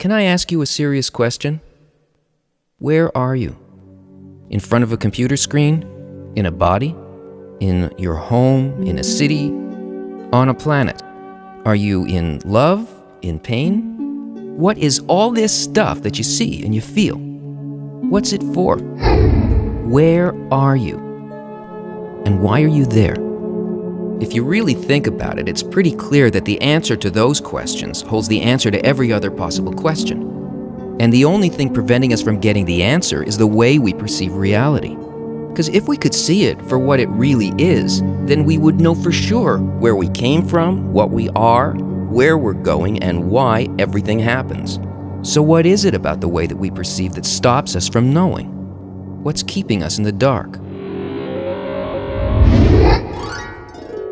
Can I ask you a serious question? Where are you? In front of a computer screen? In a body? In your home? In a city? On a planet? Are you in love? In pain? What is all this stuff that you see and you feel? What's it for? Where are you? And why are you there? If you really think about it, it's pretty clear that the answer to those questions holds the answer to every other possible question. And the only thing preventing us from getting the answer is the way we perceive reality. Because if we could see it for what it really is, then we would know for sure where we came from, what we are, where we're going, and why everything happens. So what is it about the way that we perceive that stops us from knowing? What's keeping us in the dark?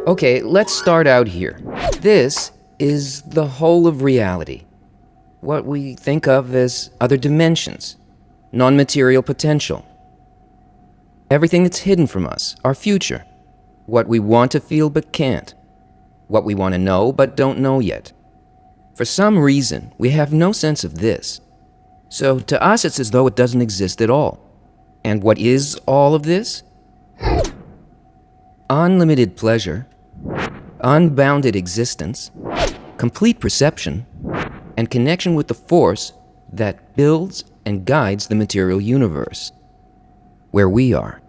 Okay, let's start out here. This is the whole of reality. What we think of as other dimensions, non-material potential. Everything that's hidden from us, our future. What we want to feel but can't. What we want to know but don't know yet. For some reason, we have no sense of this. So to us, it's as though it doesn't exist at all. And what is all of this? Unlimited pleasure, unbounded existence, complete perception, and connection with the force that builds and guides the material universe, where we are.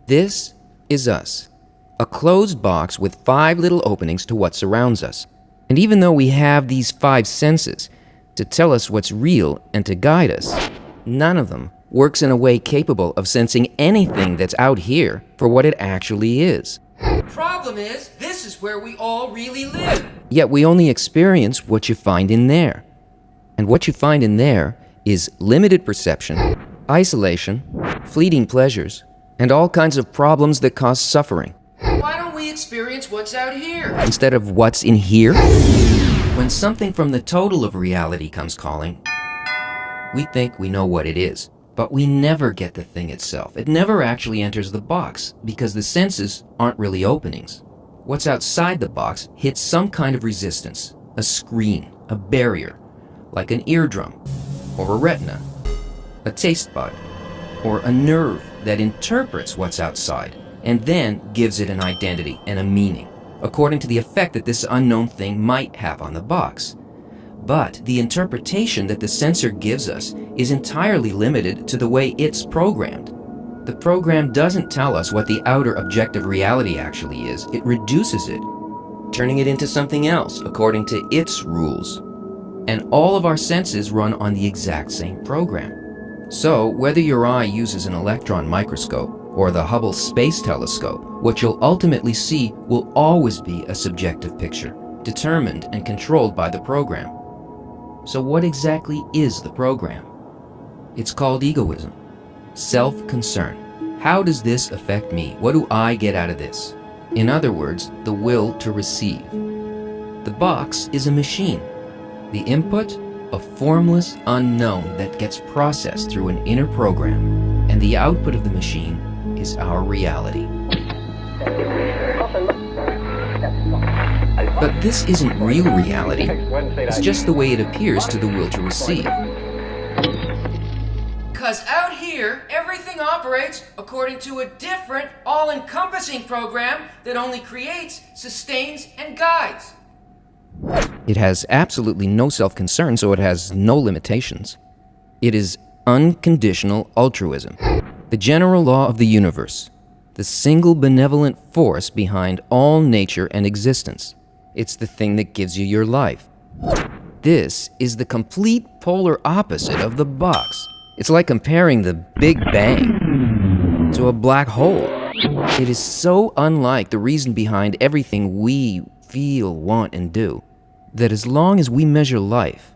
This is us, a closed box with 5 little openings to what surrounds us. And even though we have these 5 senses to tell us what's real and to guide us, none of them works in a way capable of sensing anything that's out here for what it actually is. The problem is, this is where we all really live. Yet we only experience what you find in there. And what you find in there is limited perception, isolation, fleeting pleasures, and all kinds of problems that cause suffering. Why don't we experience what's out here? Instead of what's in here? When something from the total of reality comes calling, we think we know what it is. But we never get the thing itself. It never actually enters the box, because the senses aren't really openings. What's outside the box hits some kind of resistance, a screen, a barrier, like an eardrum, or a retina, a taste bud, or a nerve that interprets what's outside, and then gives it an identity and a meaning, according to the effect that this unknown thing might have on the box. But the interpretation that the sensor gives us is entirely limited to the way it's programmed. The program doesn't tell us what the outer objective reality actually is. It reduces it, turning it into something else according to its rules. And all of our senses run on the exact same program. So whether your eye uses an electron microscope or the Hubble Space Telescope, what you'll ultimately see will always be a subjective picture, determined and controlled by the program. So what exactly is the program? It's called egoism, self-concern. How does this affect me? What do I get out of this? In other words, the will to receive. The box is a machine. The input, a formless unknown that gets processed through an inner program. And the output of the machine is our reality. But this isn't real reality. It's just the way it appears to the will to receive. Because out here, everything operates according to a different, all-encompassing program that only creates, sustains, and guides. It has absolutely no self-concern, so it has no limitations. It is unconditional altruism, the general law of the universe, the single benevolent force behind all nature and existence. It's the thing that gives you your life. This is the complete polar opposite of the box. It's like comparing the Big Bang to a black hole. It is so unlike the reason behind everything we feel, want, and do, that as long as we measure life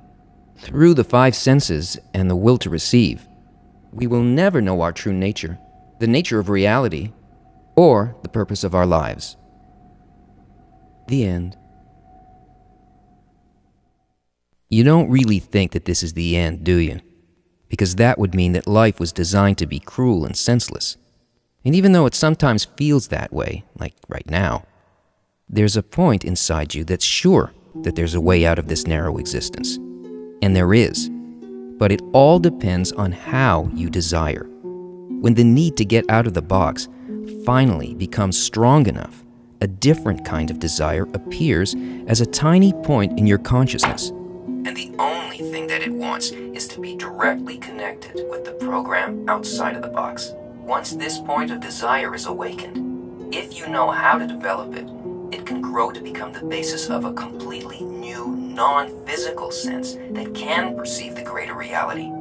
through the 5 senses and the will to receive, we will never know our true nature, the nature of reality, or the purpose of our lives. The end. You don't really think that this is the end, do you? Because that would mean that life was designed to be cruel and senseless. And even though it sometimes feels that way, like right now, there's a point inside you that's sure that there's a way out of this narrow existence. And there is. But it all depends on how you desire. When the need to get out of the box finally becomes strong enough, a different kind of desire appears as a tiny point in your consciousness. And the only thing that it wants is to be directly connected with the program outside of the box. Once this point of desire is awakened, if you know how to develop it, it can grow to become the basis of a completely new, non-physical sense that can perceive the greater reality,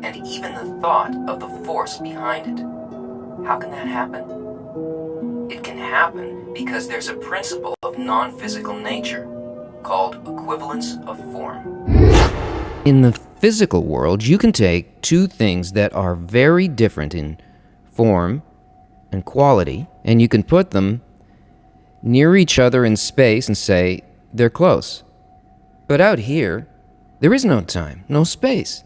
and even the thought of the force behind it. How can that happen? It can happen because there's a principle of non-physical nature called equivalence of form. In the physical world, you can take two things that are very different in form and quality, and you can put them near each other in space and say they're close. But out here, there is no time, no space.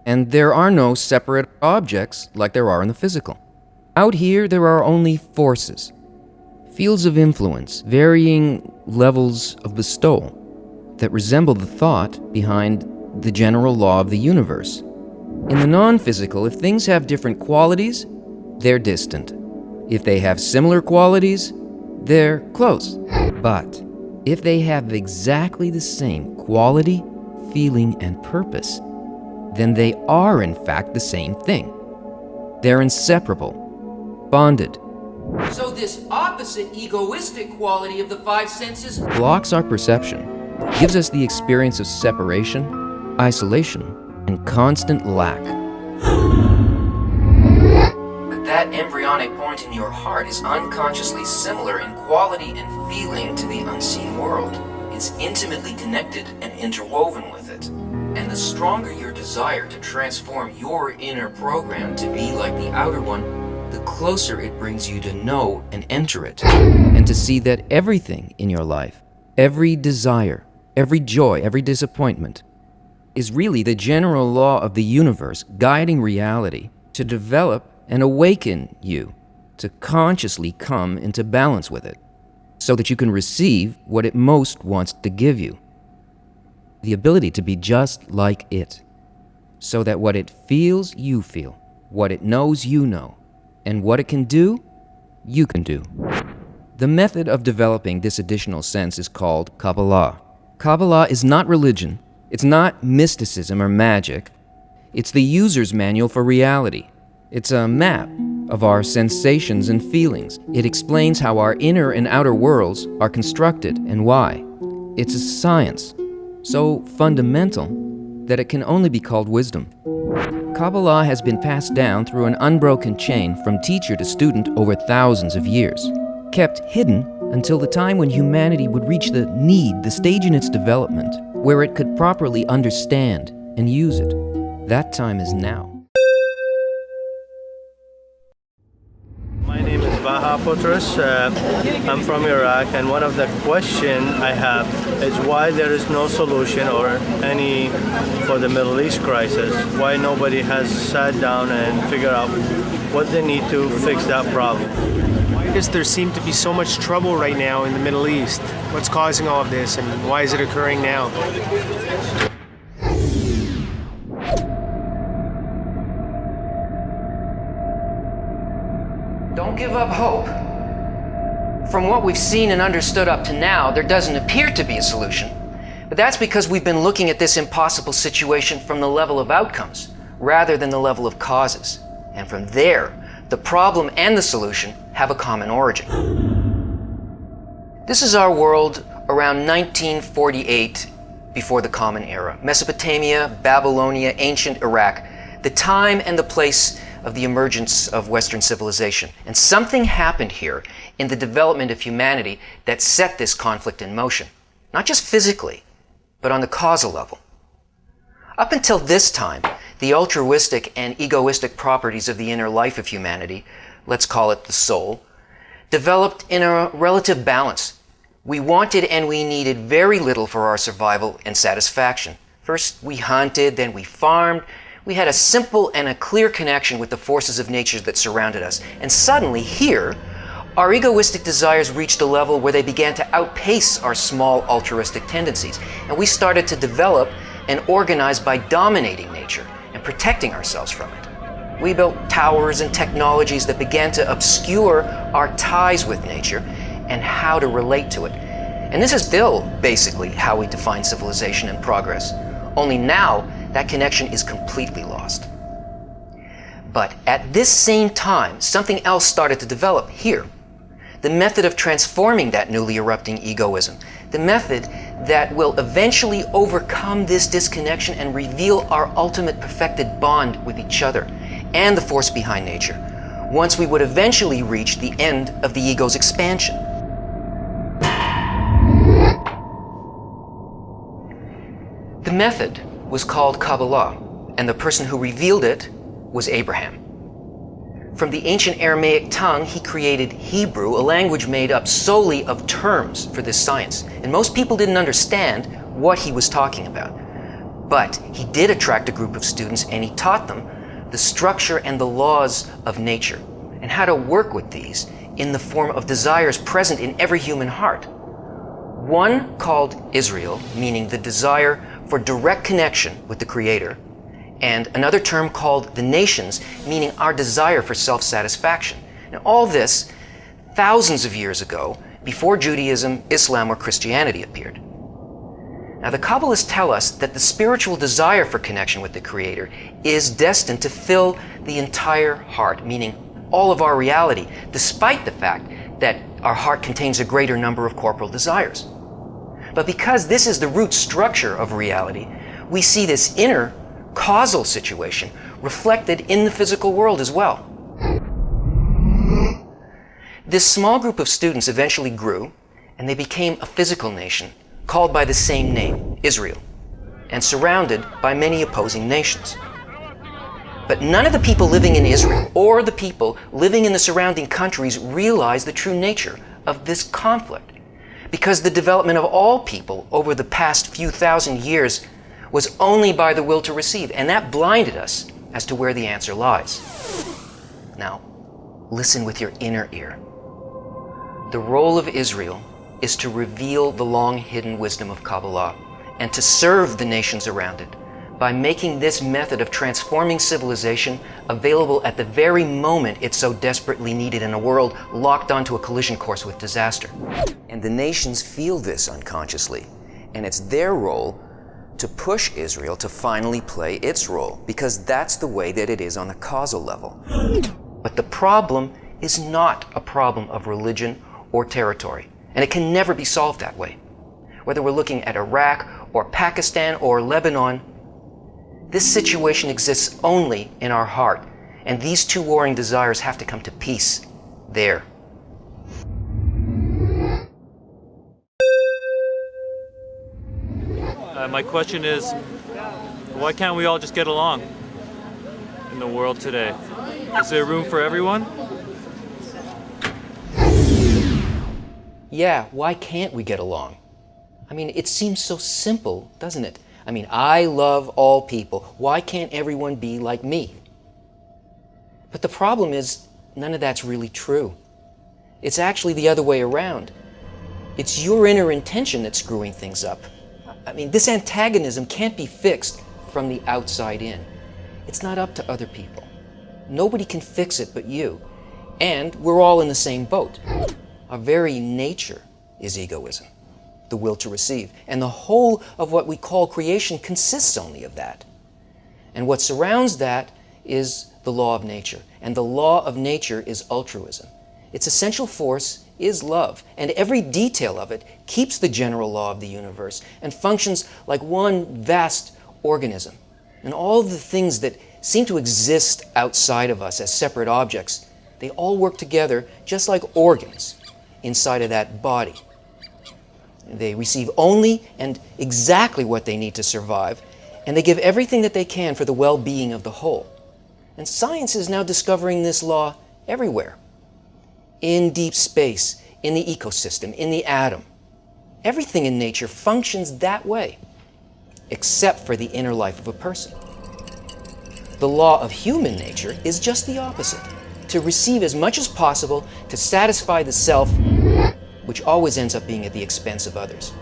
And there are no separate objects like there are in the physical. Out here, there are only forces, fields of influence, varying levels of bestowal that resemble the thought behind the general law of the universe. In the non-physical, if things have different qualities, they're distant. If they have similar qualities, they're close. But if they have exactly the same quality, feeling, and purpose, then they are in fact the same thing. They're inseparable, bonded. So this opposite egoistic quality of the five senses Blocks our perception, gives us the experience of separation, isolation, and constant lack. But that embryonic point in your heart is unconsciously similar in quality and feeling to the unseen world. It's intimately connected and interwoven with it. And the stronger your desire to transform your inner program to be like the outer one, the closer it brings you to know and enter it, and to see that everything in your life, every desire, every joy, every disappointment, is really the general law of the universe guiding reality to develop and awaken you to consciously come into balance with it, so that you can receive what it most wants to give you. The ability to be just like it, so that what it feels, you feel, what it knows, you know, and what it can do, you can do. The method of developing this additional sense is called Kabbalah. Kabbalah is not religion, it's not mysticism or magic, it's the user's manual for reality. It's a map of our sensations and feelings. It explains how our inner and outer worlds are constructed and why. It's a science, so fundamental that it can only be called wisdom. Kabbalah has been passed down through an unbroken chain from teacher to student over thousands of years, kept hidden until the time when humanity would reach the stage in its development, where it could properly understand and use it. That time is now. My name is Baha Putras. I'm from Iraq, and one of the questions I have is why there is no solution or any for the Middle East crisis. Why nobody has sat down and figured out what they need to fix that problem. Why does there seem to be so much trouble right now in the Middle East? What's causing all of this, and why is it occurring now? Don't give up hope. From what we've seen and understood up to now, there doesn't appear to be a solution. But that's because we've been looking at this impossible situation from the level of outcomes, rather than the level of causes. And from there, the problem and the solution have a common origin. This is our world around 1948 before the Common Era. Mesopotamia, Babylonia, ancient Iraq, the time and the place of the emergence of Western civilization. And something happened here in the development of humanity that set this conflict in motion. Not just physically, but on the causal level. Up until this time, the altruistic and egoistic properties of the inner life of humanity, let's call it the soul, developed in a relative balance. We wanted and we needed very little for our survival and satisfaction. First we hunted, then we farmed. We had a simple and a clear connection with the forces of nature that surrounded us. And suddenly, here, our egoistic desires reached a level where they began to outpace our small altruistic tendencies. And we started to develop and organized by dominating nature and protecting ourselves from it. We built towers and technologies that began to obscure our ties with nature and how to relate to it. And this is still basically how we define civilization and progress. Only now, that connection is completely lost. But at this same time, something else started to develop here. The method of transforming that newly erupting egoism. The method that will eventually overcome this disconnection and reveal our ultimate perfected bond with each other and the force behind nature, once we would eventually reach the end of the ego's expansion. The method was called Kabbalah, and the person who revealed it was Abraham. From the ancient Aramaic tongue, he created Hebrew, a language made up solely of terms for this science. And most people didn't understand what he was talking about. But he did attract a group of students, and he taught them the structure and the laws of nature, and how to work with these in the form of desires present in every human heart. One called Israel, meaning the desire for direct connection with the Creator, and another term called the nations, meaning our desire for self-satisfaction. Now, all this thousands of years ago, before Judaism, Islam, or Christianity appeared. Now, the Kabbalists tell us that the spiritual desire for connection with the Creator is destined to fill the entire heart, meaning all of our reality, despite the fact that our heart contains a greater number of corporal desires. But because this is the root structure of reality, we see this inner causal situation reflected in the physical world as well. This small group of students eventually grew, and they became a physical nation called by the same name, Israel, and surrounded by many opposing nations. But none of the people living in Israel or the people living in the surrounding countries realized the true nature of this conflict, because the development of all people over the past few thousand years was only by the will to receive, and that blinded us as to where the answer lies. Now, listen with your inner ear. The role of Israel is to reveal the long-hidden wisdom of Kabbalah and to serve the nations around it by making this method of transforming civilization available at the very moment it's so desperately needed in a world locked onto a collision course with disaster. And the nations feel this unconsciously, and it's their role to push Israel to finally play its role, because that's the way that it is on the causal level. But the problem is not a problem of religion or territory, and it can never be solved that way. Whether we're looking at Iraq or Pakistan or Lebanon, this situation exists only in our heart, and these two warring desires have to come to peace there. My question is, why can't we all just get along in the world today? Is there room for everyone? Yeah, why can't we get along? I mean, it seems so simple, doesn't it? I mean, I love all people. Why can't everyone be like me? But the problem is, none of that's really true. It's actually the other way around. It's your inner intention that's screwing things up. I mean, this antagonism can't be fixed from the outside in. It's not up to other people. Nobody can fix it but you. And we're all in the same boat. Our very nature is egoism, the will to receive. And the whole of what we call creation consists only of that. And what surrounds that is the law of nature. And the law of nature is altruism. Its essential force is love, and every detail of it keeps the general law of the universe and functions like one vast organism. And all of the things that seem to exist outside of us as separate objects, they all work together just like organs inside of that body. They receive only and exactly what they need to survive, and they give everything that they can for the well-being of the whole. And science is now discovering this law everywhere. In deep space, in the ecosystem, in the atom. Everything in nature functions that way, except for the inner life of a person. The law of human nature is just the opposite, to receive as much as possible to satisfy the self, which always ends up being at the expense of others.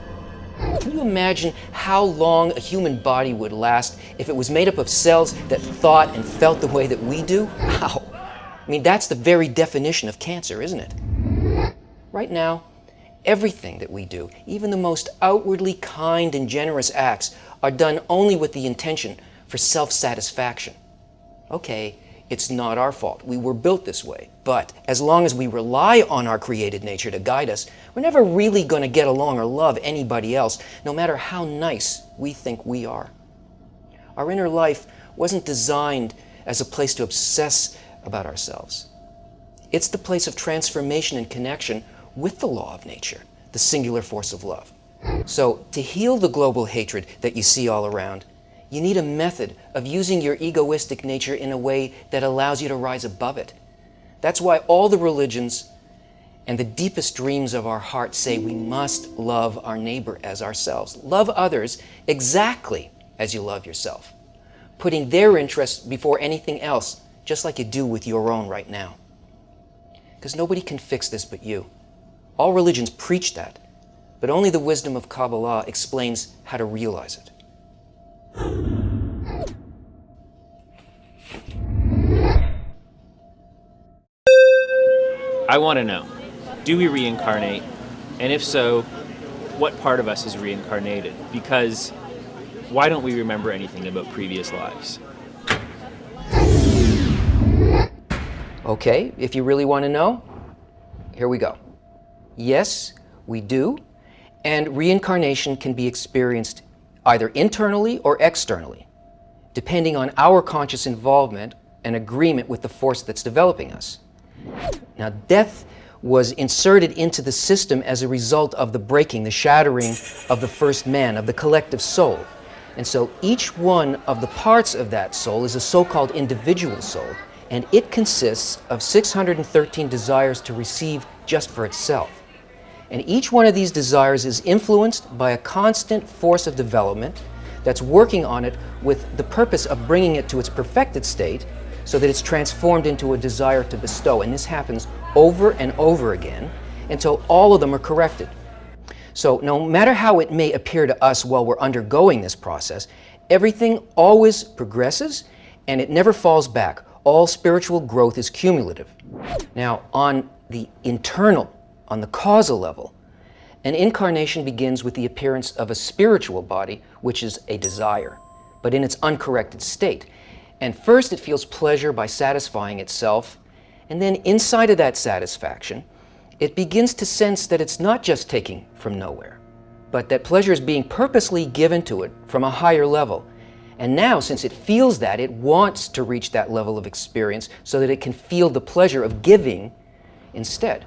Can you imagine how long a human body would last if it was made up of cells that thought and felt the way that we do? Wow. I mean, that's the very definition of cancer, isn't it? Right now, everything that we do, even the most outwardly kind and generous acts, are done only with the intention for self-satisfaction. Okay, it's not our fault. We were built this way. But as long as we rely on our created nature to guide us, we're never really going to get along or love anybody else, no matter how nice we think we are. Our inner life wasn't designed as a place to obsess about ourselves. It's the place of transformation and connection with the law of nature, the singular force of love. So, to heal the global hatred that you see all around, you need a method of using your egoistic nature in a way that allows you to rise above it. That's why all the religions and the deepest dreams of our heart say we must love our neighbor as ourselves. Love others exactly as you love yourself, putting their interests before anything else, just like you do with your own right now. Because nobody can fix this but you. All religions preach that, but only the wisdom of Kabbalah explains how to realize it. I want to know, do we reincarnate? And if so, what part of us is reincarnated? Because why don't we remember anything about previous lives? Okay, if you really want to know, here we go. Yes, we do, and reincarnation can be experienced either internally or externally, depending on our conscious involvement and agreement with the force that's developing us. Now, death was inserted into the system as a result of the breaking, the shattering of the first man, of the collective soul. And so each one of the parts of that soul is a so-called individual soul, and it consists of 613 desires to receive just for itself. And each one of these desires is influenced by a constant force of development that's working on it with the purpose of bringing it to its perfected state so that it's transformed into a desire to bestow. And this happens over and over again until all of them are corrected. So no matter how it may appear to us while we're undergoing this process, everything always progresses and it never falls back. All spiritual growth is cumulative. Now, on the internal, on the causal level, an incarnation begins with the appearance of a spiritual body, which is a desire, but in its uncorrected state. And first it feels pleasure by satisfying itself, and then inside of that satisfaction, it begins to sense that it's not just taking from nowhere, but that pleasure is being purposely given to it from a higher level. And now, since it feels that, it wants to reach that level of experience so that it can feel the pleasure of giving instead.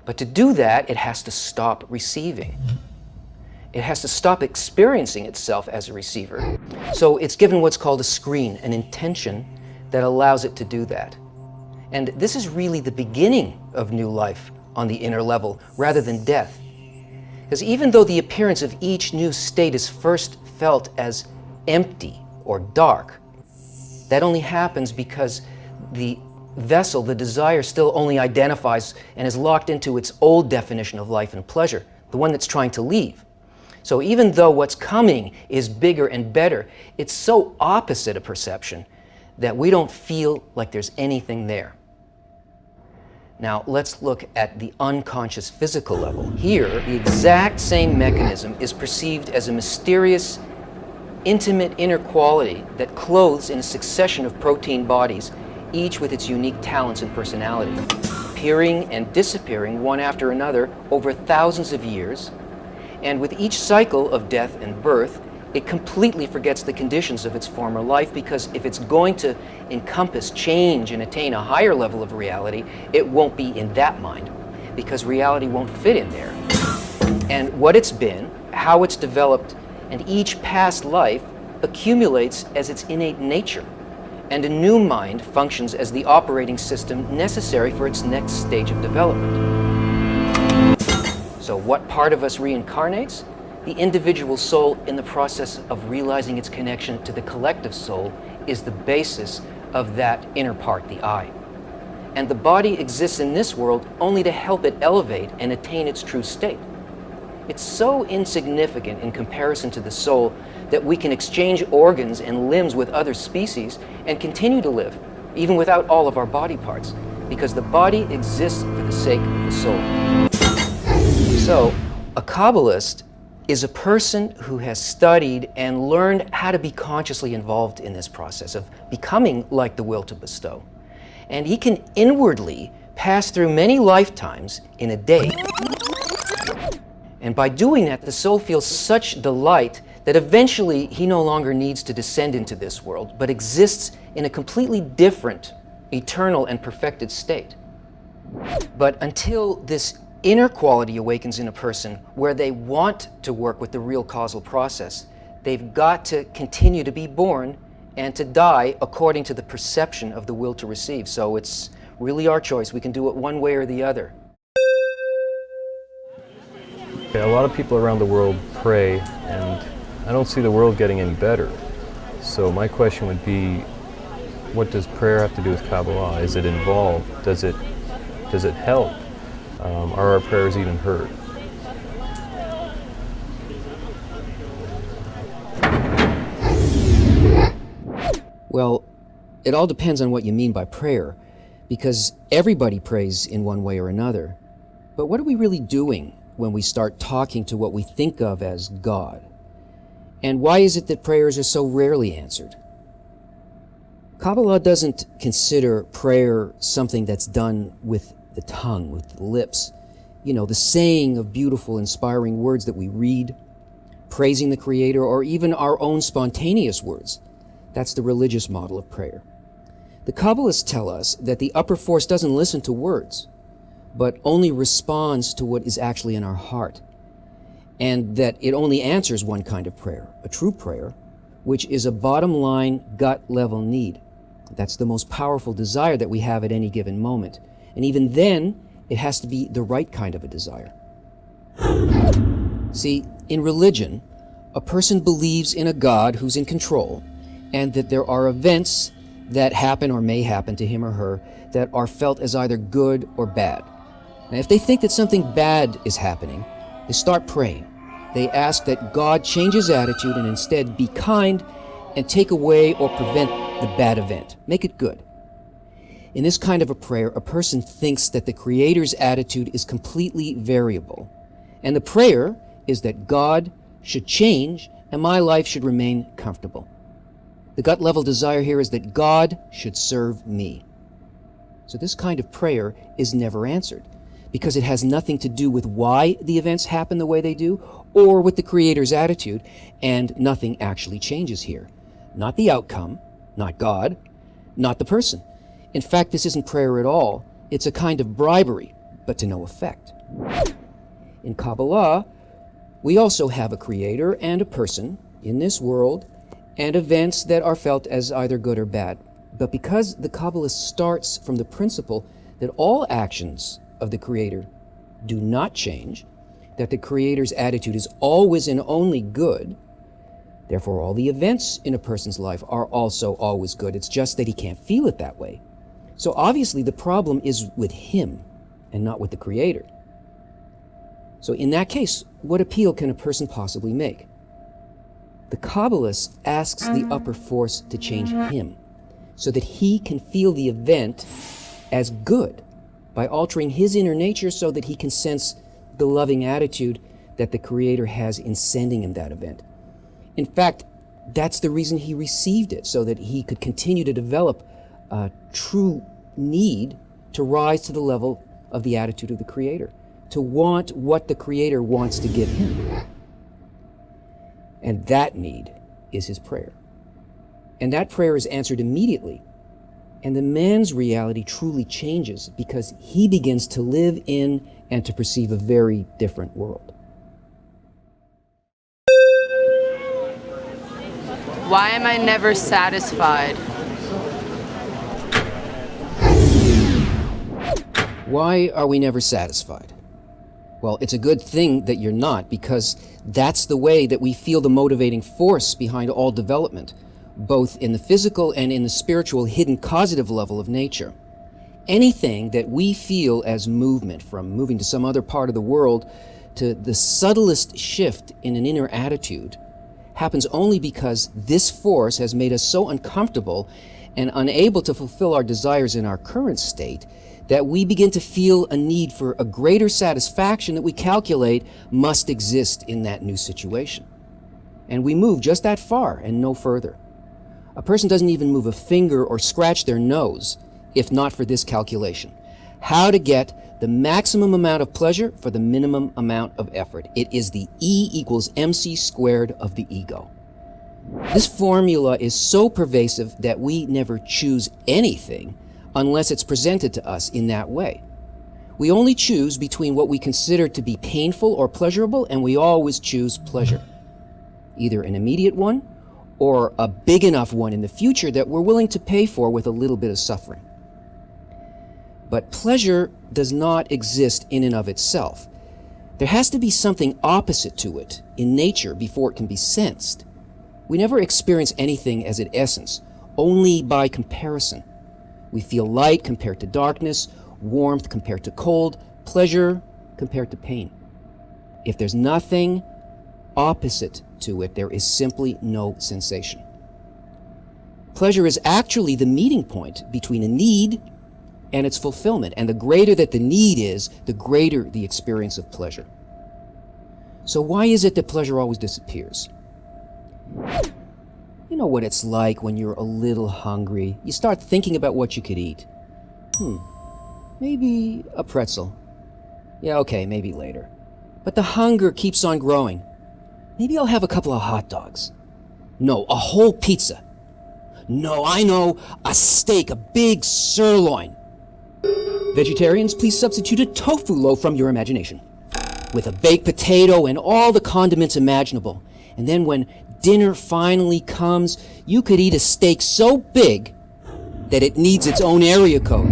But to do that, it has to stop receiving. It has to stop experiencing itself as a receiver. So it's given what's called a screen, an intention that allows it to do that. And this is really the beginning of new life on the inner level, rather than death. Because even though the appearance of each new state is first felt as empty or dark, that only happens because the vessel, the desire, still only identifies and is locked into its old definition of life and pleasure, the one that's trying to leave. So even though what's coming is bigger and better, it's so opposite a perception that we don't feel like there's anything there. Now let's look at the unconscious physical level. Here, the exact same mechanism is perceived as a mysterious, intimate inner quality that clothes in a succession of protein bodies, each with its unique talents and personality, appearing and disappearing one after another over thousands of years. And with each cycle of death and birth, it completely forgets the conditions of its former life, because if it's going to encompass change and attain a higher level of reality, it won't be in that mind, because reality won't fit in there. And what it's been, how it's developed, and each past life accumulates as its innate nature. And a new mind functions as the operating system necessary for its next stage of development. So what part of us reincarnates? The individual soul, in the process of realizing its connection to the collective soul, is the basis of that inner part, the I. And the body exists in this world only to help it elevate and attain its true state. It's so insignificant in comparison to the soul that we can exchange organs and limbs with other species and continue to live, even without all of our body parts, because the body exists for the sake of the soul. So, a Kabbalist is a person who has studied and learned how to be consciously involved in this process of becoming like the will to bestow. And he can inwardly pass through many lifetimes in a day. And by doing that, the soul feels such delight that eventually he no longer needs to descend into this world, but exists in a completely different, eternal and perfected state. But until this inner quality awakens in a person where they want to work with the real causal process, they've got to continue to be born and to die according to the perception of the will to receive. So it's really our choice. We can do it one way or the other. A lot of people around the world pray, and I don't see the world getting any better. So my question would be, what does prayer have to do with Kabbalah? Is it involved? Does it help? Are our prayers even heard? Well, it all depends on what you mean by prayer, because everybody prays in one way or another. But what are we really doing when we start talking to what we think of as God? And why is it that prayers are so rarely answered? Kabbalah doesn't consider prayer something that's done with the tongue, with the lips. You know, the saying of beautiful, inspiring words that we read, praising the Creator, or even our own spontaneous words. That's the religious model of prayer. The Kabbalists tell us that the upper force doesn't listen to words, but only responds to what is actually in our heart, and that it only answers one kind of prayer, a true prayer, which is a bottom-line, gut-level need. That's the most powerful desire that we have at any given moment. And even then, it has to be the right kind of a desire. See, in religion, a person believes in a God who's in control, and that there are events that happen or may happen to him or her that are felt as either good or bad. Now, if they think that something bad is happening, they start praying. They ask that God change his attitude and instead be kind and take away or prevent the bad event. Make it good. In this kind of a prayer, a person thinks that the Creator's attitude is completely variable. And the prayer is that God should change and my life should remain comfortable. The gut level desire here is that God should serve me. So this kind of prayer is never answered because it has nothing to do with why the events happen the way they do or with the Creator's attitude, and nothing actually changes here. Not the outcome, not God, not the person. In fact, this isn't prayer at all. It's a kind of bribery, but to no effect. In Kabbalah, we also have a Creator and a person in this world and events that are felt as either good or bad. But because the Kabbalist starts from the principle that all actions of the Creator do not change, that the Creator's attitude is always and only good, therefore all the events in a person's life are also always good. It's just that he can't feel it that way. So obviously the problem is with him and not with the Creator. So in that case, what appeal can a person possibly make? The Kabbalist asks the upper force to change him so that he can feel the event as good by altering his inner nature so that he can sense the loving attitude that the Creator has in sending him that event. In fact, that's the reason he received it, so that he could continue to develop a true need to rise to the level of the attitude of the Creator, to want what the Creator wants to give him. And that need is his prayer. And that prayer is answered immediately. And the man's reality truly changes because he begins to live in and to perceive a very different world. Why am I never satisfied? Why are we never satisfied? Well, it's a good thing that you're not, because that's the way that we feel the motivating force behind all development, both in the physical and in the spiritual hidden causative level of nature. Anything that we feel as movement, from moving to some other part of the world to the subtlest shift in an inner attitude happens only because this force has made us so uncomfortable and unable to fulfill our desires in our current state that we begin to feel a need for a greater satisfaction that we calculate must exist in that new situation. And we move just that far and no further. A person doesn't even move a finger or scratch their nose if not for this calculation. How to get the maximum amount of pleasure for the minimum amount of effort. It is the E equals MC squared of the ego. This formula is so pervasive that we never choose anything unless it's presented to us in that way. We only choose between what we consider to be painful or pleasurable, and we always choose pleasure. Either an immediate one or a big enough one in the future that we're willing to pay for with a little bit of suffering. But pleasure does not exist in and of itself. There has to be something opposite to it in nature before it can be sensed. We never experience anything as its essence, only by comparison. We feel light compared to darkness, warmth compared to cold, pleasure compared to pain. If there's nothing opposite to it, there is simply no sensation. Pleasure is actually the meeting point between a need and its fulfillment, and the greater that the need is, the greater the experience of pleasure. So why is it that pleasure always disappears? You know what it's like when you're a little hungry. You start thinking about what you could eat. Maybe a pretzel. Yeah, okay, maybe later. But the hunger keeps on growing. Maybe I'll have a couple of hot dogs. No, a whole pizza. No, I know, a steak, a big sirloin. Vegetarians, please substitute a tofu loaf from your imagination, with a baked potato and all the condiments imaginable. And then when dinner finally comes, you could eat a steak so big that it needs its own area code.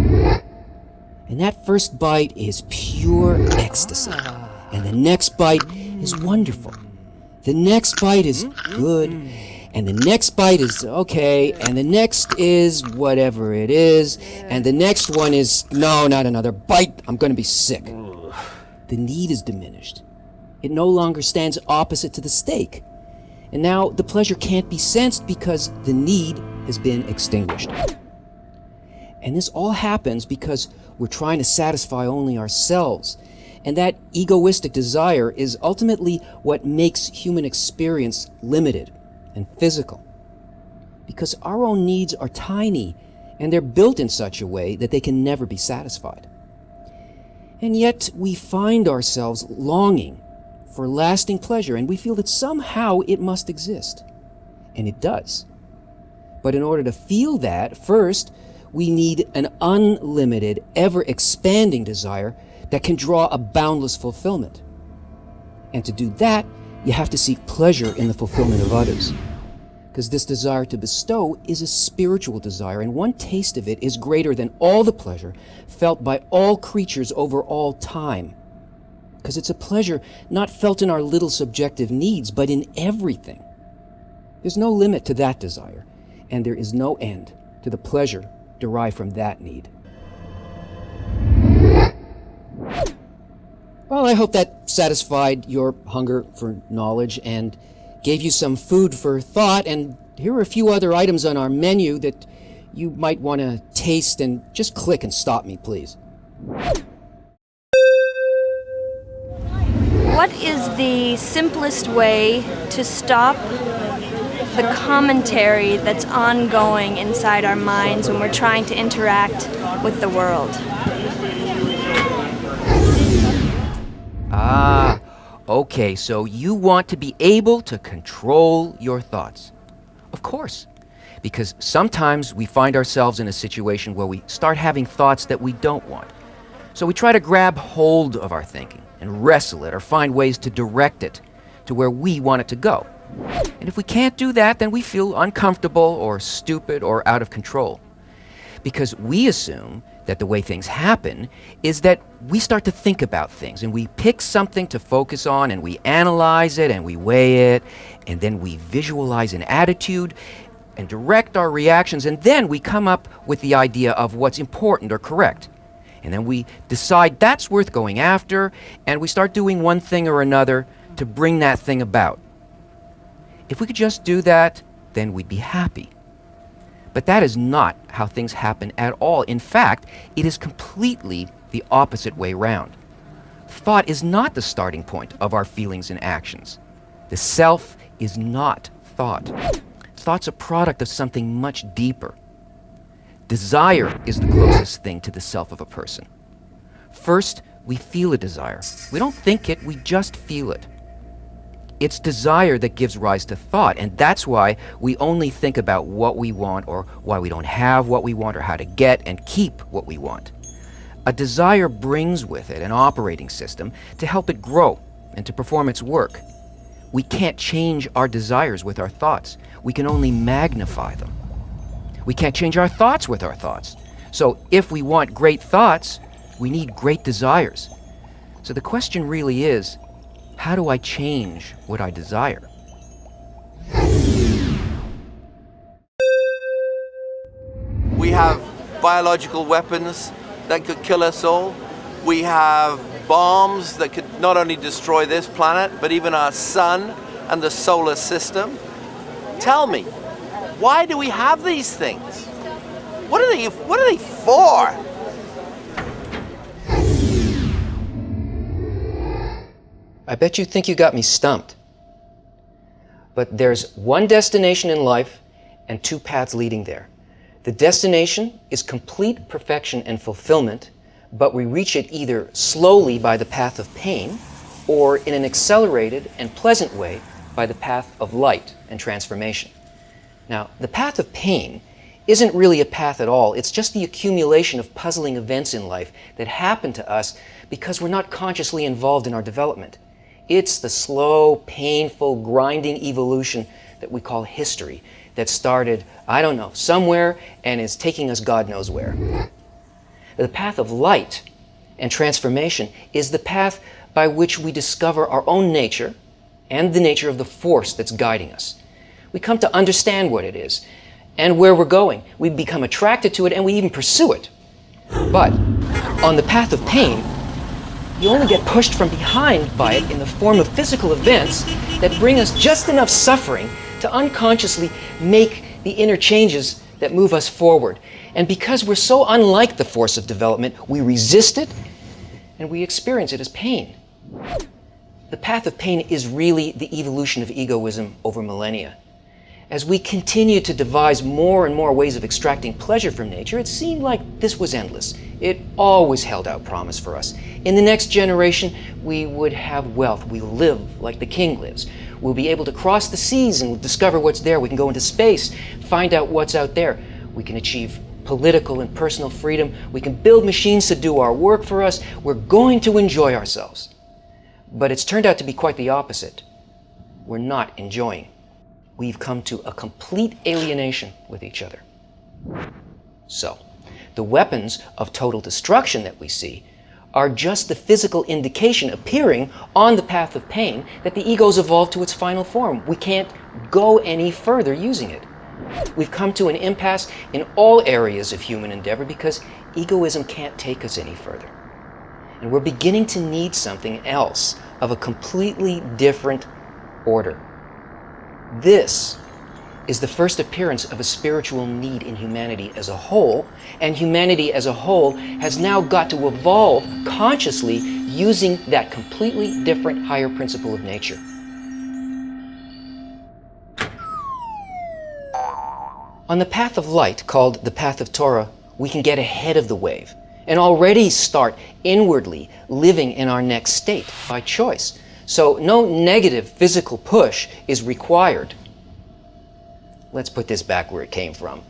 And that first bite is pure ecstasy. And the next bite is wonderful. The next bite is good. And the next bite is okay. And the next is whatever it is. And the next one is, no, not another bite. I'm going to be sick. The need is diminished. It no longer stands opposite to the steak. And now the pleasure can't be sensed because the need has been extinguished. And this all happens because we're trying to satisfy only ourselves. And that egoistic desire is ultimately what makes human experience limited and physical. Because our own needs are tiny, and they're built in such a way that they can never be satisfied. And yet we find ourselves longing for lasting pleasure, and we feel that somehow it must exist. And it does. But in order to feel that, first, we need an unlimited, ever-expanding desire that can draw a boundless fulfillment. And to do that, you have to seek pleasure in the fulfillment of others. Because this desire to bestow is a spiritual desire, and one taste of it is greater than all the pleasure felt by all creatures over all time. Because it's a pleasure not felt in our little subjective needs, but in everything. There's no limit to that desire, and there is no end to the pleasure derived from that need. Well, I hope that satisfied your hunger for knowledge and gave you some food for thought, and here are a few other items on our menu that you might want to taste, and just click and stop me, please. What is the simplest way to stop the commentary that's ongoing inside our minds when we're trying to interact with the world? Ah, okay, so you want to be able to control your thoughts. Of course, because sometimes we find ourselves in a situation where we start having thoughts that we don't want. So we try to grab hold of our thinking and wrestle it or find ways to direct it to where we want it to go. And if we can't do that, then we feel uncomfortable or stupid or out of control. Because we assume that the way things happen is that we start to think about things and we pick something to focus on and we analyze it and we weigh it and then we visualize an attitude and direct our reactions, and then we come up with the idea of what's important or correct. And then we decide that's worth going after, and we start doing one thing or another to bring that thing about. If we could just do that, then we'd be happy. But that is not how things happen at all. In fact, it is completely the opposite way round. Thought is not the starting point of our feelings and actions. The self is not thought. Thought's a product of something much deeper. Desire is the closest thing to the self of a person. First, we feel a desire. We don't think it, we just feel it. It's desire that gives rise to thought, and that's why we only think about what we want, or why we don't have what we want, or how to get and keep what we want. A desire brings with it an operating system to help it grow and to perform its work. We can't change our desires with our thoughts. We can only magnify them. We can't change our thoughts with our thoughts. So if we want great thoughts, we need great desires. So the question really is, how do I change what I desire? We have biological weapons that could kill us all. We have bombs that could not only destroy this planet, but even our sun and the solar system. Tell me, why do we have these things? What are they for? I bet you think you got me stumped. But there's one destination in life and two paths leading there. The destination is complete perfection and fulfillment, but we reach it either slowly by the path of pain or in an accelerated and pleasant way by the path of light and transformation. Now, the path of pain isn't really a path at all. It's just the accumulation of puzzling events in life that happen to us because we're not consciously involved in our development. It's the slow, painful, grinding evolution that we call history that started, I don't know, somewhere and is taking us God knows where. The path of light and transformation is the path by which we discover our own nature and the nature of the force that's guiding us. We come to understand what it is and where we're going. We become attracted to it and we even pursue it. But on the path of pain, you only get pushed from behind by it in the form of physical events that bring us just enough suffering to unconsciously make the inner changes that move us forward. And because we're so unlike the force of development, we resist it and we experience it as pain. The path of pain is really the evolution of egoism over millennia. As we continue to devise more and more ways of extracting pleasure from nature, it seemed like this was endless. It always held out promise for us. In the next generation, we would have wealth. We'll live like the king lives. We'll be able to cross the seas and discover what's there. We can go into space, find out what's out there. We can achieve political and personal freedom. We can build machines to do our work for us. We're going to enjoy ourselves. But it's turned out to be quite the opposite. We're not enjoying. We've come to a complete alienation with each other. So, the weapons of total destruction that we see are just the physical indication appearing on the path of pain that the ego's evolved to its final form. We can't go any further using it. We've come to an impasse in all areas of human endeavor because egoism can't take us any further. And we're beginning to need something else of a completely different order. This is the first appearance of a spiritual need in humanity as a whole, and humanity as a whole has now got to evolve consciously using that completely different higher principle of nature. On the path of light, called the path of Torah, we can get ahead of the wave and already start inwardly living in our next state by choice. So no negative physical push is required. Let's put this back where it came from.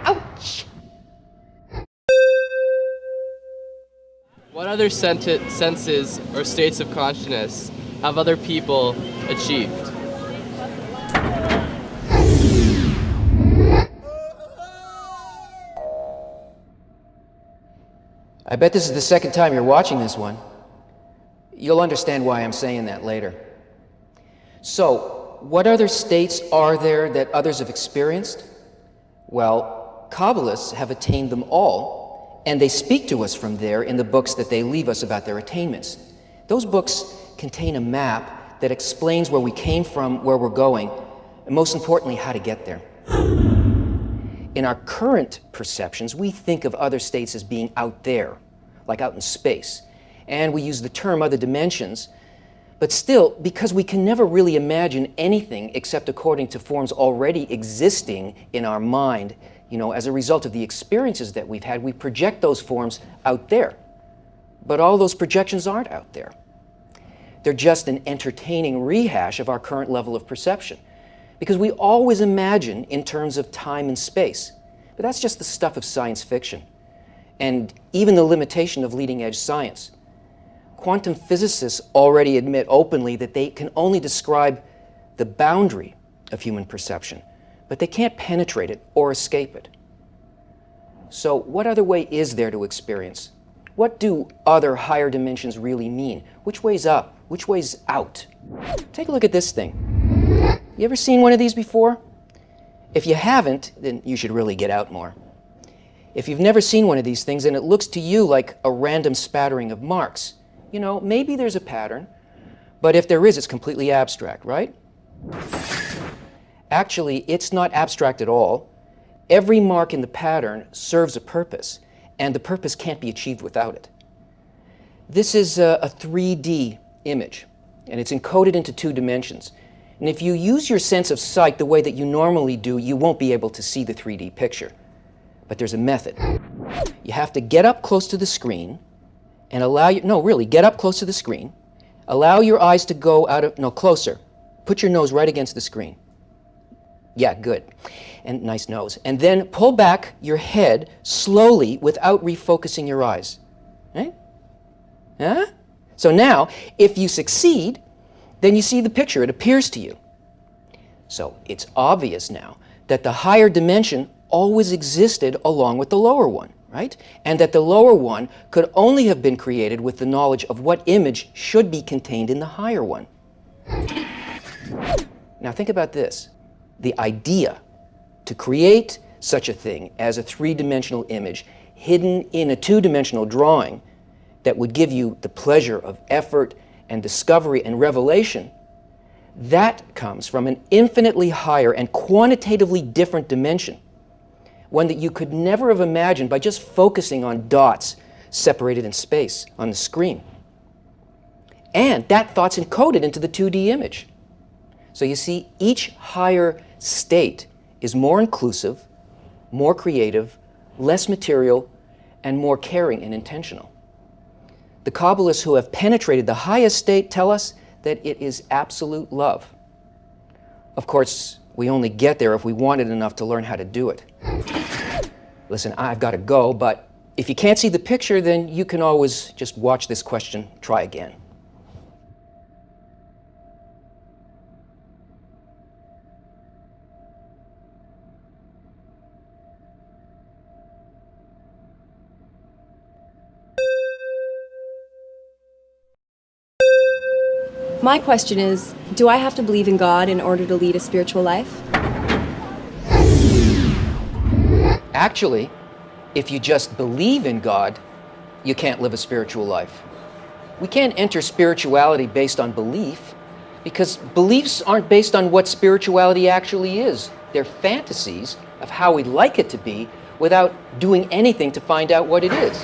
Ouch! What other senses or states of consciousness have other people achieved? I bet this is the second time you're watching this one. You'll understand why I'm saying that later. So, what other states are there that others have experienced? Well, Kabbalists have attained them all, and they speak to us from there in the books that they leave us about their attainments. Those books contain a map that explains where we came from, where we're going, and most importantly, how to get there. In our current perceptions, we think of other states as being out there, like out in space, and we use the term other dimensions. But still, because we can never really imagine anything except according to forms already existing in our mind, as a result of the experiences that we've had, we project those forms out there. But all those projections aren't out there. They're just an entertaining rehash of our current level of perception. Because we always imagine in terms of time and space. But that's just the stuff of science fiction. And even the limitation of leading-edge science. Quantum physicists already admit openly that they can only describe the boundary of human perception, but they can't penetrate it or escape it. So what other way is there to experience? What do other higher dimensions really mean? Which way's up? Which way's out? Take a look at this thing. You ever seen one of these before? If you haven't, then you should really get out more. If you've never seen one of these things and it looks to you like a random spattering of marks, maybe there's a pattern, but if there is, it's completely abstract, right? Actually, it's not abstract at all. Every mark in the pattern serves a purpose, and the purpose can't be achieved without it. This is a 3D image, and it's encoded into 2 dimensions. And if you use your sense of sight the way that you normally do, you won't be able to see the 3D picture. But there's a method. You have to get up close to the screen and get up close to the screen. Allow your eyes to go closer. Put your nose right against the screen. Yeah, good. And nice nose. And then pull back your head slowly without refocusing your eyes. Right? Huh? So now, if you succeed, then you see the picture. It appears to you. So it's obvious now that the higher dimension always existed along with the lower one, right? And that the lower one could only have been created with the knowledge of what image should be contained in the higher one. Now think about this. The idea to create such a thing as a 3-dimensional image hidden in a 2-dimensional drawing that would give you the pleasure of effort and discovery and revelation, that comes from an infinitely higher and quantitatively different dimension, one that you could never have imagined by just focusing on dots separated in space on the screen. And that thought's encoded into the 2D image. So you see, each higher state is more inclusive, more creative, less material, and more caring and intentional. The Kabbalists who have penetrated the highest state tell us that it is absolute love. Of course, we only get there if we want it enough to learn how to do it. Listen, I've got to go, but if you can't see the picture, then you can always just watch this question, try again. My question is, do I have to believe in God in order to lead a spiritual life? Actually, if you just believe in God, you can't live a spiritual life. We can't enter spirituality based on belief, because beliefs aren't based on what spirituality actually is. They're fantasies of how we'd like it to be without doing anything to find out what it is.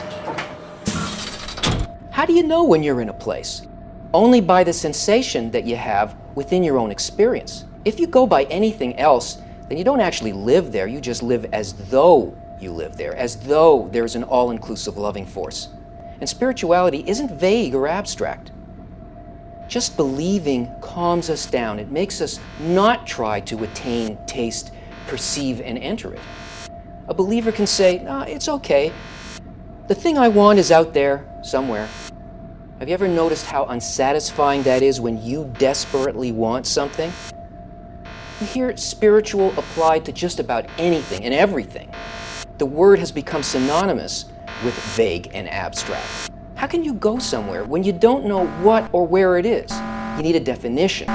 How do you know when you're in a place? Only by the sensation that you have within your own experience. If you go by anything else, then you don't actually live there. You just live as though you live there, as though there's an all-inclusive loving force. And spirituality isn't vague or abstract. Just believing calms us down. It makes us not try to attain, taste, perceive, and enter it. A believer can say, "No, it's okay. The thing I want is out there somewhere." Have you ever noticed how unsatisfying that is when you desperately want something? You hear spiritual applied to just about anything and everything. The word has become synonymous with vague and abstract. How can you go somewhere when you don't know what or where it is? You need a definition.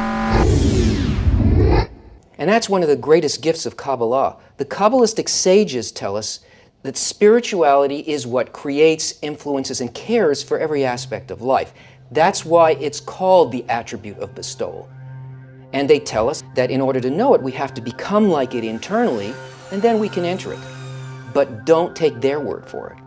And that's one of the greatest gifts of Kabbalah. The Kabbalistic sages tell us that spirituality is what creates, influences, and cares for every aspect of life. That's why it's called the attribute of bestowal. And they tell us that in order to know it, we have to become like it internally, and then we can enter it. But don't take their word for it.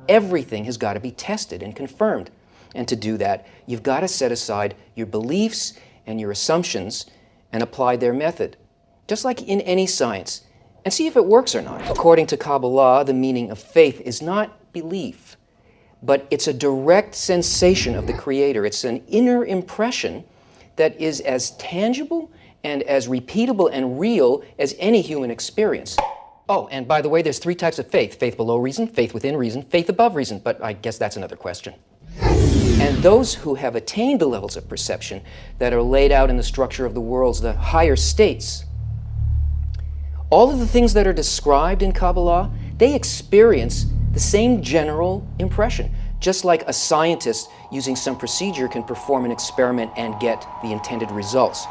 Everything has got to be tested and confirmed. And to do that, you've got to set aside your beliefs and your assumptions and apply their method, just like in any science, and see if it works or not. According to Kabbalah, the meaning of faith is not belief, but it's a direct sensation of the Creator. It's an inner impression that is as tangible and as repeatable and real as any human experience. Oh, and by the way, there's 3 types of faith: faith below reason, faith within reason, faith above reason, but I guess that's another question. And those who have attained the levels of perception that are laid out in the structure of the worlds, the higher states, all of the things that are described in Kabbalah, they experience the same general impression, just like a scientist using some procedure can perform an experiment and get the intended results.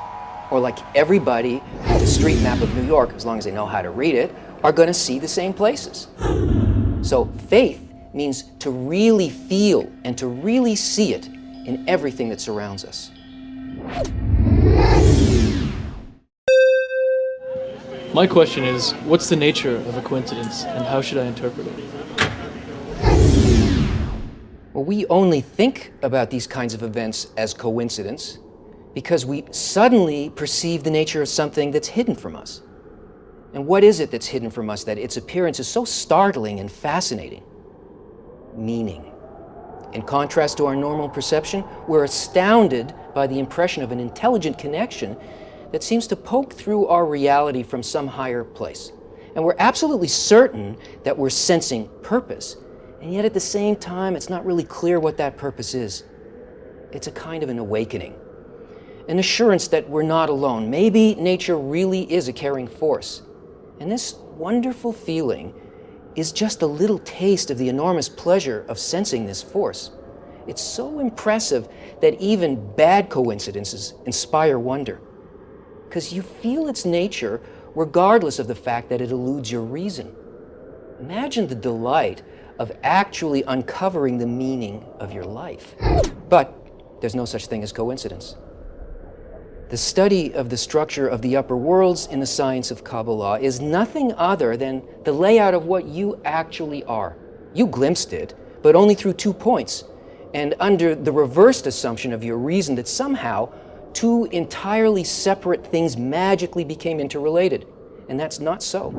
Or like everybody with a street map of New York, as long as they know how to read it, are going to see the same places. So faith means to really feel and to really see it in everything that surrounds us. My question is, what's the nature of a coincidence and how should I interpret it? Well, we only think about these kinds of events as coincidence because we suddenly perceive the nature of something that's hidden from us. And what is it that's hidden from us that its appearance is so startling and fascinating? Meaning. In contrast to our normal perception, we're astounded by the impression of an intelligent connection that seems to poke through our reality from some higher place. And we're absolutely certain that we're sensing purpose, and yet at the same time, it's not really clear what that purpose is. It's a kind of an awakening, an assurance that we're not alone. Maybe nature really is a caring force. And this wonderful feeling is just a little taste of the enormous pleasure of sensing this force. It's so impressive that even bad coincidences inspire wonder, because you feel its nature regardless of the fact that it eludes your reason. Imagine the delight of actually uncovering the meaning of your life. But there's no such thing as coincidence. The study of the structure of the upper worlds in the science of Kabbalah is nothing other than the layout of what you actually are. You glimpsed it, but only through 2 points, and under the reversed assumption of your reason that somehow 2 entirely separate things magically became interrelated. And that's not so,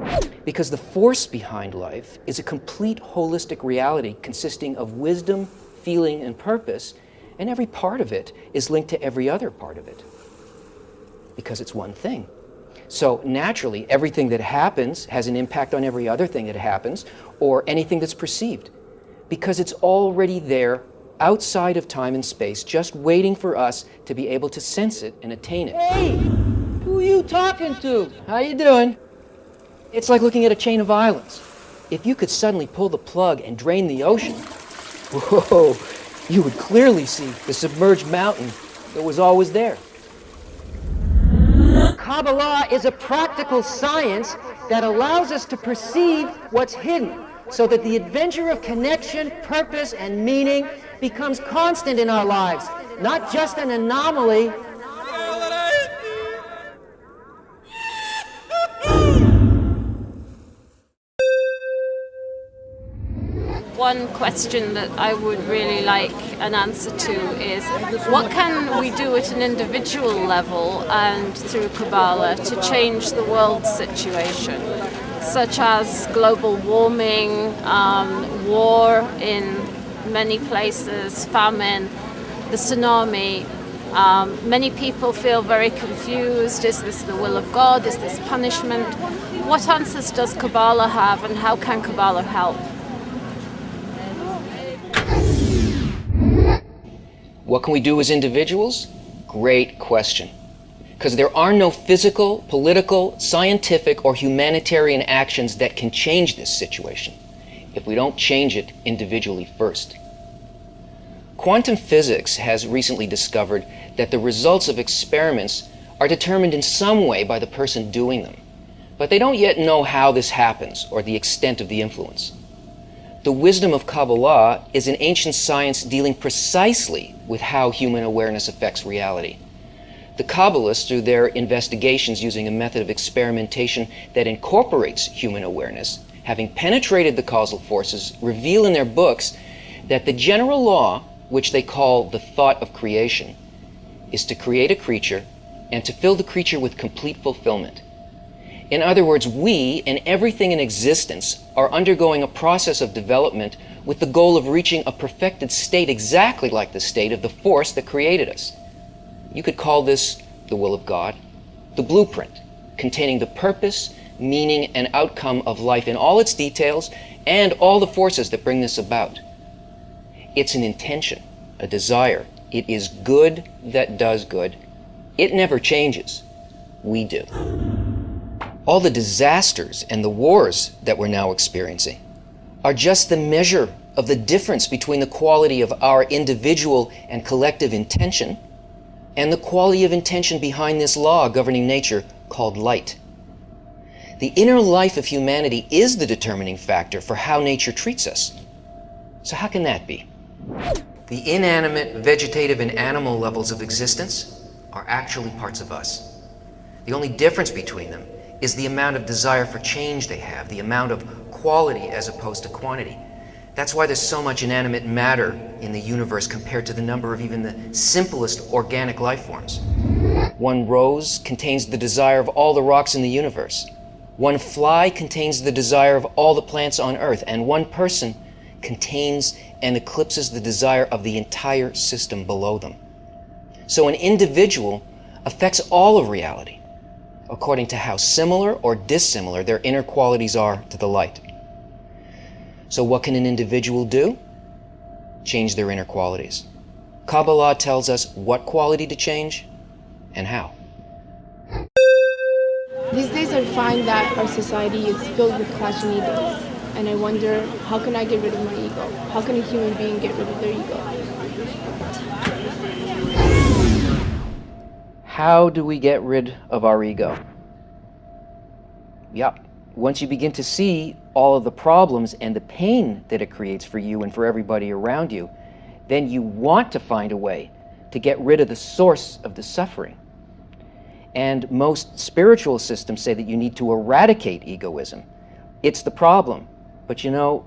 because the force behind life is a complete holistic reality consisting of wisdom, feeling, and purpose, and every part of it is linked to every other part of it, because it's one thing. So naturally, everything that happens has an impact on every other thing that happens, or anything that's perceived, because it's already there outside of time and space, just waiting for us to be able to sense it and attain it. Hey, who are you talking to? How you doing? It's like looking at a chain of islands. If you could suddenly pull the plug and drain the ocean, whoa, you would clearly see the submerged mountain that was always there. Kabbalah is a practical science that allows us to perceive what's hidden, so that the adventure of connection, purpose, and meaning becomes constant in our lives, not just an anomaly. One question that I would really like an answer to is, what can we do at an individual level and through Kabbalah to change the world situation, such as global warming, war in many places, famine, the tsunami. Many people feel very confused. Is this the will of God? Is this punishment? What answers does Kabbalah have, and how can Kabbalah help? What can we do as individuals? Great question. Because there are no physical, political, scientific, or humanitarian actions that can change this situation if we don't change it individually first. Quantum physics has recently discovered that the results of experiments are determined in some way by the person doing them, but they don't yet know how this happens or the extent of the influence. The wisdom of Kabbalah is an ancient science dealing precisely with how human awareness affects reality. The Kabbalists, through their investigations using a method of experimentation that incorporates human awareness, having penetrated the causal forces, reveal in their books that the general law, which they call the thought of creation, is to create a creature and to fill the creature with complete fulfillment. In other words, we and everything in existence are undergoing a process of development with the goal of reaching a perfected state exactly like the state of the force that created us. You could call this the will of God, the blueprint containing the purpose, meaning, and outcome of life in all its details and all the forces that bring this about. It's an intention, a desire. It is good that does good. It never changes. We do. All the disasters and the wars that we're now experiencing are just the measure of the difference between the quality of our individual and collective intention and the quality of intention behind this law governing nature called light. The inner life of humanity is the determining factor for how nature treats us. So how can that be? The inanimate, vegetative, and animal levels of existence are actually parts of us. The only difference between them is the amount of desire for change they have, the amount of quality as opposed to quantity. That's why there's so much inanimate matter in the universe compared to the number of even the simplest organic life forms. One rose contains the desire of all the rocks in the universe. One fly contains the desire of all the plants on earth, and one person contains and eclipses the desire of the entire system below them. So an individual affects all of reality according to how similar or dissimilar their inner qualities are to the light. So what can an individual do? Change their inner qualities. Kabbalah tells us what quality to change and how. These days I find that our society is filled with clashing egos, and I wonder, how can I get rid of my ego? How can a human being get rid of their ego? How do we get rid of our ego? Yeah, once you begin to see all of the problems and the pain that it creates for you and for everybody around you, then you want to find a way to get rid of the source of the suffering. And most spiritual systems say that you need to eradicate egoism. It's the problem, but you know,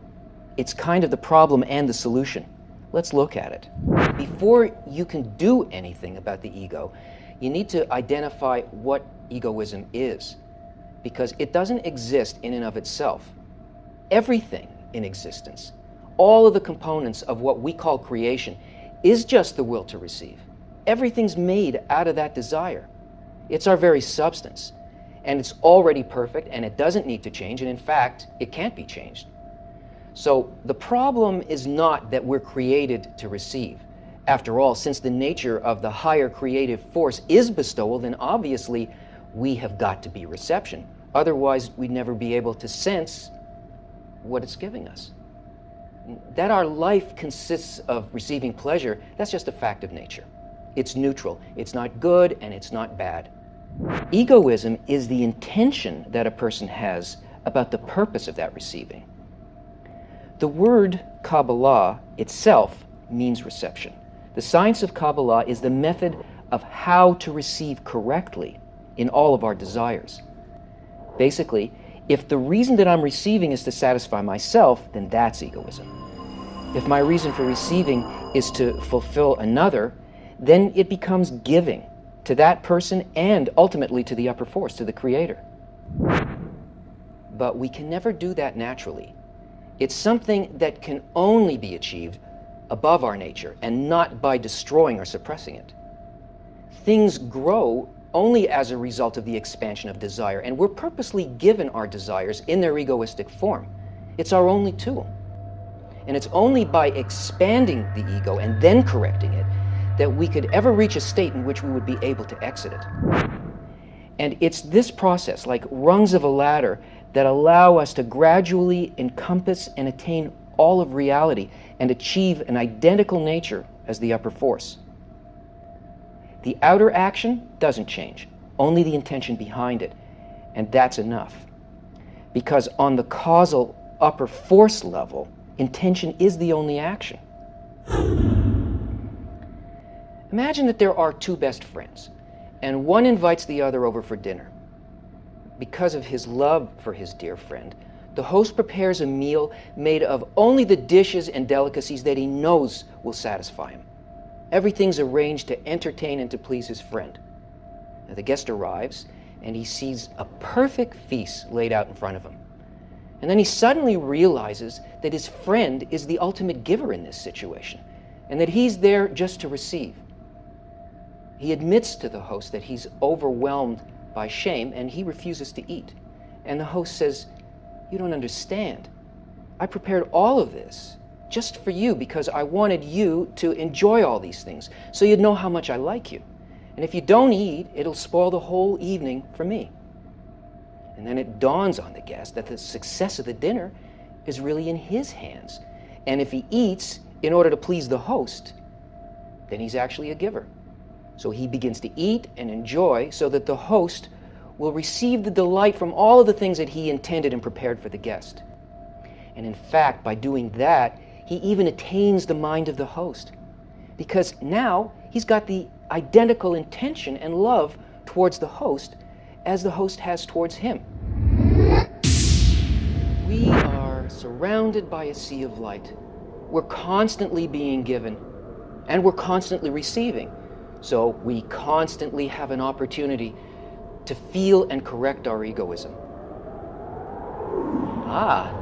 it's kind of the problem and the solution. Let's look at it. Before you can do anything about the ego, you need to identify what egoism is, because it doesn't exist in and of itself. Everything in existence, all of the components of what we call creation, is just the will to receive. Everything's made out of that desire. It's our very substance, and it's already perfect, and it doesn't need to change, and in fact, it can't be changed. So the problem is not that we're created to receive. After all, since the nature of the higher creative force is bestowal, then obviously we have got to be reception. Otherwise, we'd never be able to sense what it's giving us. That our life consists of receiving pleasure, that's just a fact of nature. It's neutral. It's not good and it's not bad. Egoism is the intention that a person has about the purpose of that receiving. The word Kabbalah itself means reception. The science of Kabbalah is the method of how to receive correctly in all of our desires. Basically, if the reason that I'm receiving is to satisfy myself, then that's egoism. If my reason for receiving is to fulfill another, then it becomes giving to that person and ultimately to the upper force, to the Creator. But we can never do that naturally. It's something that can only be achieved above our nature and not by destroying or suppressing it. Things grow only as a result of the expansion of desire, and we're purposely given our desires in their egoistic form. It's our only tool. And it's only by expanding the ego and then correcting it that we could ever reach a state in which we would be able to exit it. And it's this process, like rungs of a ladder, that allow us to gradually encompass and attain all of reality and achieve an identical nature as the upper force. The outer action doesn't change. only the intention behind it, and that's enough. Because on the causal upper force level, intention is the only action. Imagine that there are two best friends, and one invites the other over for dinner. Because of his love for his dear friend, the host prepares a meal made of only the dishes and delicacies that he knows will satisfy him. Everything's arranged to entertain and to please his friend. Now, the guest arrives, and he sees a perfect feast laid out in front of him. And then he suddenly realizes that his friend is the ultimate giver in this situation, and that he's there just to receive. He admits to the host that he's overwhelmed by shame, and he refuses to eat. And the host says, "You don't understand. I prepared all of this just for you because I wanted you to enjoy all these things, so you'd know how much I like you. And if you don't eat, it'll spoil the whole evening for me." And then it dawns on the guest that the success of the dinner is really in his hands. And if he eats in order to please the host, then he's actually a giver. So he begins to eat and enjoy so that the host will receive the delight from all of the things that he intended and prepared for the guest. And in fact, by doing that, he even attains the mind of the host, because now he's got the identical intention and love towards the host as the host has towards him. We are surrounded by a sea of light. We're constantly being given, and we're constantly receiving. So we constantly have an opportunity to feel and correct our egoism. Ah,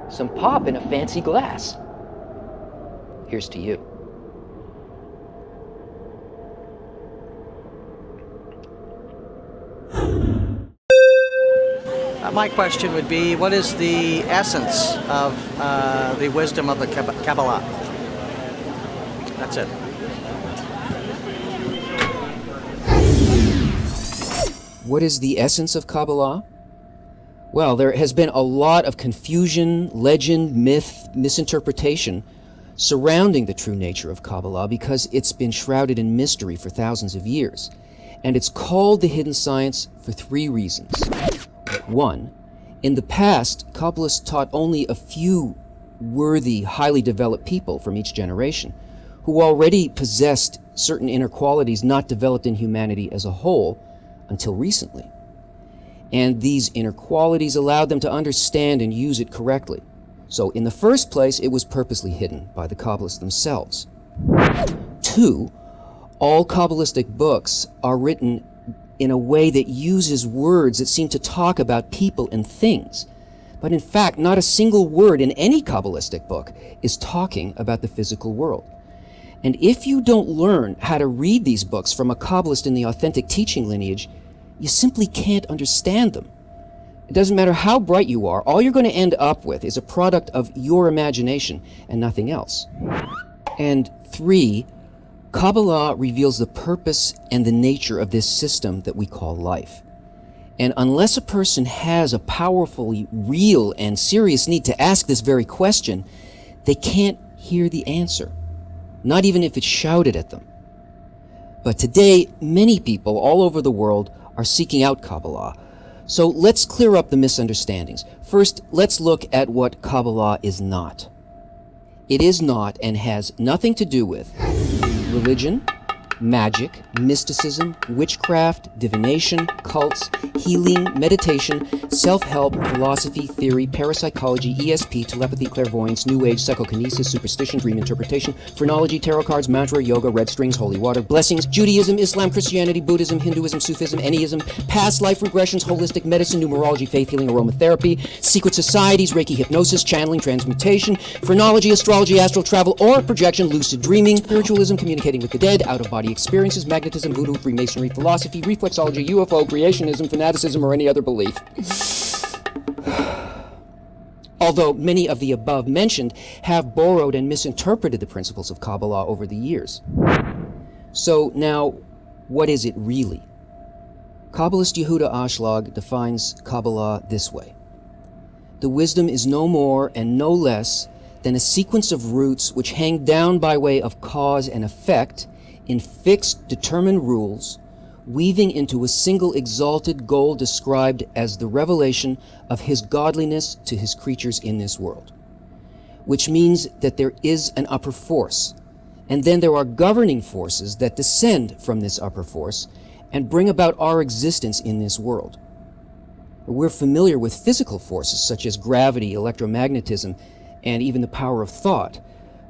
some pop in a fancy glass. Here's to you. My question would be, what is the essence of the wisdom of the Kabbalah? That's it. What is the essence of Kabbalah? Well, there has been a lot of confusion, legend, myth, misinterpretation surrounding the true nature of Kabbalah because it's been shrouded in mystery for thousands of years. And it's called the hidden science for three reasons. One, in the past, Kabbalists taught only a few worthy, highly developed people from each generation who already possessed certain inner qualities not developed in humanity as a whole until recently. And these inner qualities allowed them to understand and use it correctly. So in the first place, it was purposely hidden by the Kabbalists themselves. Two, all Kabbalistic books are written in a way that uses words that seem to talk about people and things. But in fact, not a single word in any Kabbalistic book is talking about the physical world. And if you don't learn how to read these books from a Kabbalist in the authentic teaching lineage, you simply can't understand them. It doesn't matter how bright you are, all you're going to end up with is a product of your imagination and nothing else. And three, Kabbalah reveals the purpose and the nature of this system that we call life. And unless a person has a powerfully real and serious need to ask this very question, they can't hear the answer, not even if it's shouted at them. But today, many people all over the world are seeking out Kabbalah. So let's clear up the misunderstandings. First, let's look at what Kabbalah is not. It is not and has nothing to do with religion, magic, mysticism, witchcraft, divination, cults, healing, meditation, self-help, philosophy, theory, parapsychology, ESP, telepathy, clairvoyance, New Age, psychokinesis, superstition, dream interpretation, phrenology, tarot cards, mantra, yoga, red strings, holy water, blessings, Judaism, Islam, Christianity, Buddhism, Hinduism, Sufism, Anyism, past life regressions, holistic medicine, numerology, faith healing, aromatherapy, secret societies, Reiki hypnosis, channeling, transmutation, phrenology, astrology, astral travel, auric projection, lucid dreaming, spiritualism, communicating with the dead, out-of-body experiences, magnetism, voodoo, Freemasonry, philosophy, reflexology, UFO, creationism, fanaticism, or any other belief. Although many of the above mentioned have borrowed and misinterpreted the principles of Kabbalah over the years. So now, what is it really? Kabbalist Yehuda Ashlag defines Kabbalah this way. The wisdom is no more and no less than a sequence of roots which hang down by way of cause and effect in fixed, determined rules, weaving into a single exalted goal described as the revelation of his godliness to his creatures in this world. Which means that there is an upper force, and then there are governing forces that descend from this upper force and bring about our existence in this world. We're familiar with physical forces such as gravity, electromagnetism, and even the power of thought,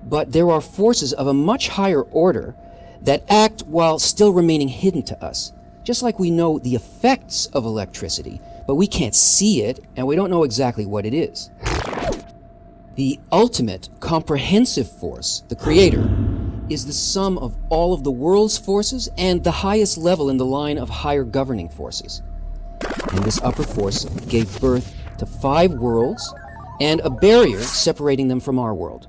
but there are forces of a much higher order that act while still remaining hidden to us. Just like we know the effects of electricity, but we can't see it, and we don't know exactly what it is. The ultimate comprehensive force, the Creator, is the sum of all of the world's forces and the highest level in the line of higher governing forces. And this upper force gave birth to 5 worlds and a barrier separating them from our world.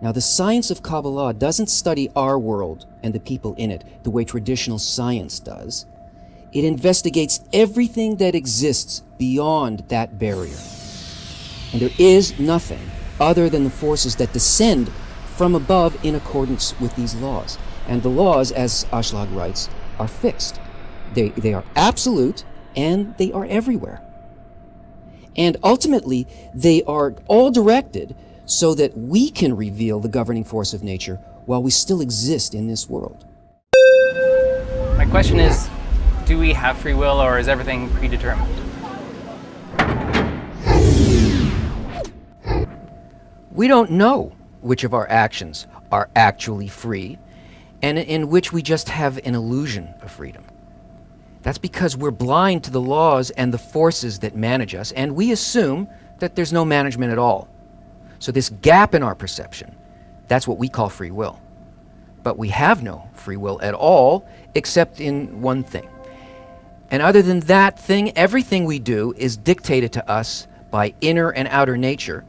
Now, the science of Kabbalah doesn't study our world and the people in it the way traditional science does. It investigates everything that exists beyond that barrier. And there is nothing other than the forces that descend from above in accordance with these laws. And the laws, as Ashlag writes, are fixed. They are absolute, and they are everywhere. And ultimately, they are all directed so that we can reveal the governing force of nature while we still exist in this world. My question is, do we have free will, or is everything predetermined? We don't know which of our actions are actually free and in which we just have an illusion of freedom. That's because we're blind to the laws and the forces that manage us, and we assume that there's no management at all. So this gap in our perception, that's what we call free will. But we have no free will at all, except in one thing. And other than that thing, everything we do is dictated to us by inner and outer nature,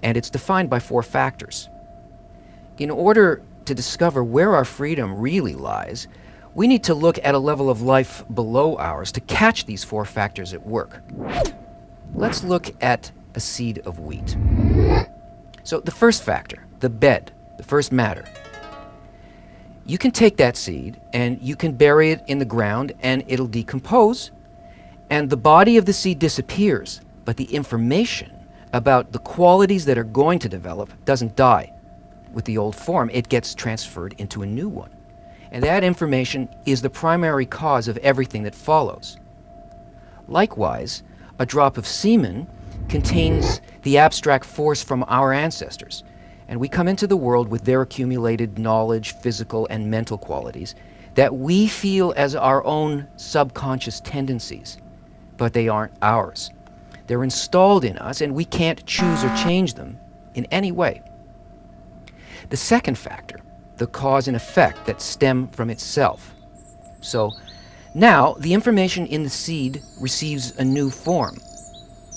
and it's defined by 4 factors. In order to discover where our freedom really lies, we need to look at a level of life below ours to catch these 4 factors at work. Let's look at a seed of wheat. So the first factor, the bed, the first matter. You can take that seed and you can bury it in the ground and it'll decompose, and the body of the seed disappears, but the information about the qualities that are going to develop doesn't die. With the old form, it gets transferred into a new one. And that information is the primary cause of everything that follows. Likewise, a drop of semen contains the abstract force from our ancestors, and we come into the world with their accumulated knowledge, physical and mental qualities that we feel as our own subconscious tendencies, but they aren't ours. They're installed in us, and we can't choose or change them in any way. The second factor, the cause and effect that stem from itself. So now the information in the seed receives a new form,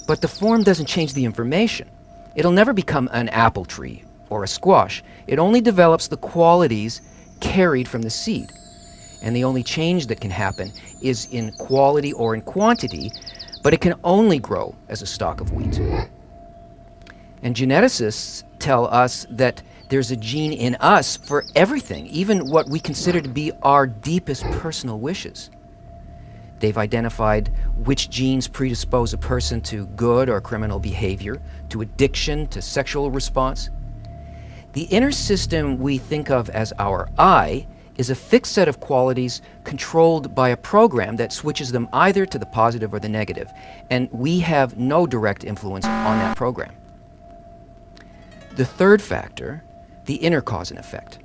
but the form doesn't change the information. It'll never become an apple tree or a squash. It only develops the qualities carried from the seed. And the only change that can happen is in quality or in quantity, but it can only grow as a stalk of wheat. And geneticists tell us that there's a gene in us for everything, even what we consider to be our deepest personal wishes. They've identified which genes predispose a person to good or criminal behavior, to addiction, to sexual response. The inner system we think of as our I is a fixed set of qualities controlled by a program that switches them either to the positive or the negative, and we have no direct influence on that program. The third factor, the inner cause and effect.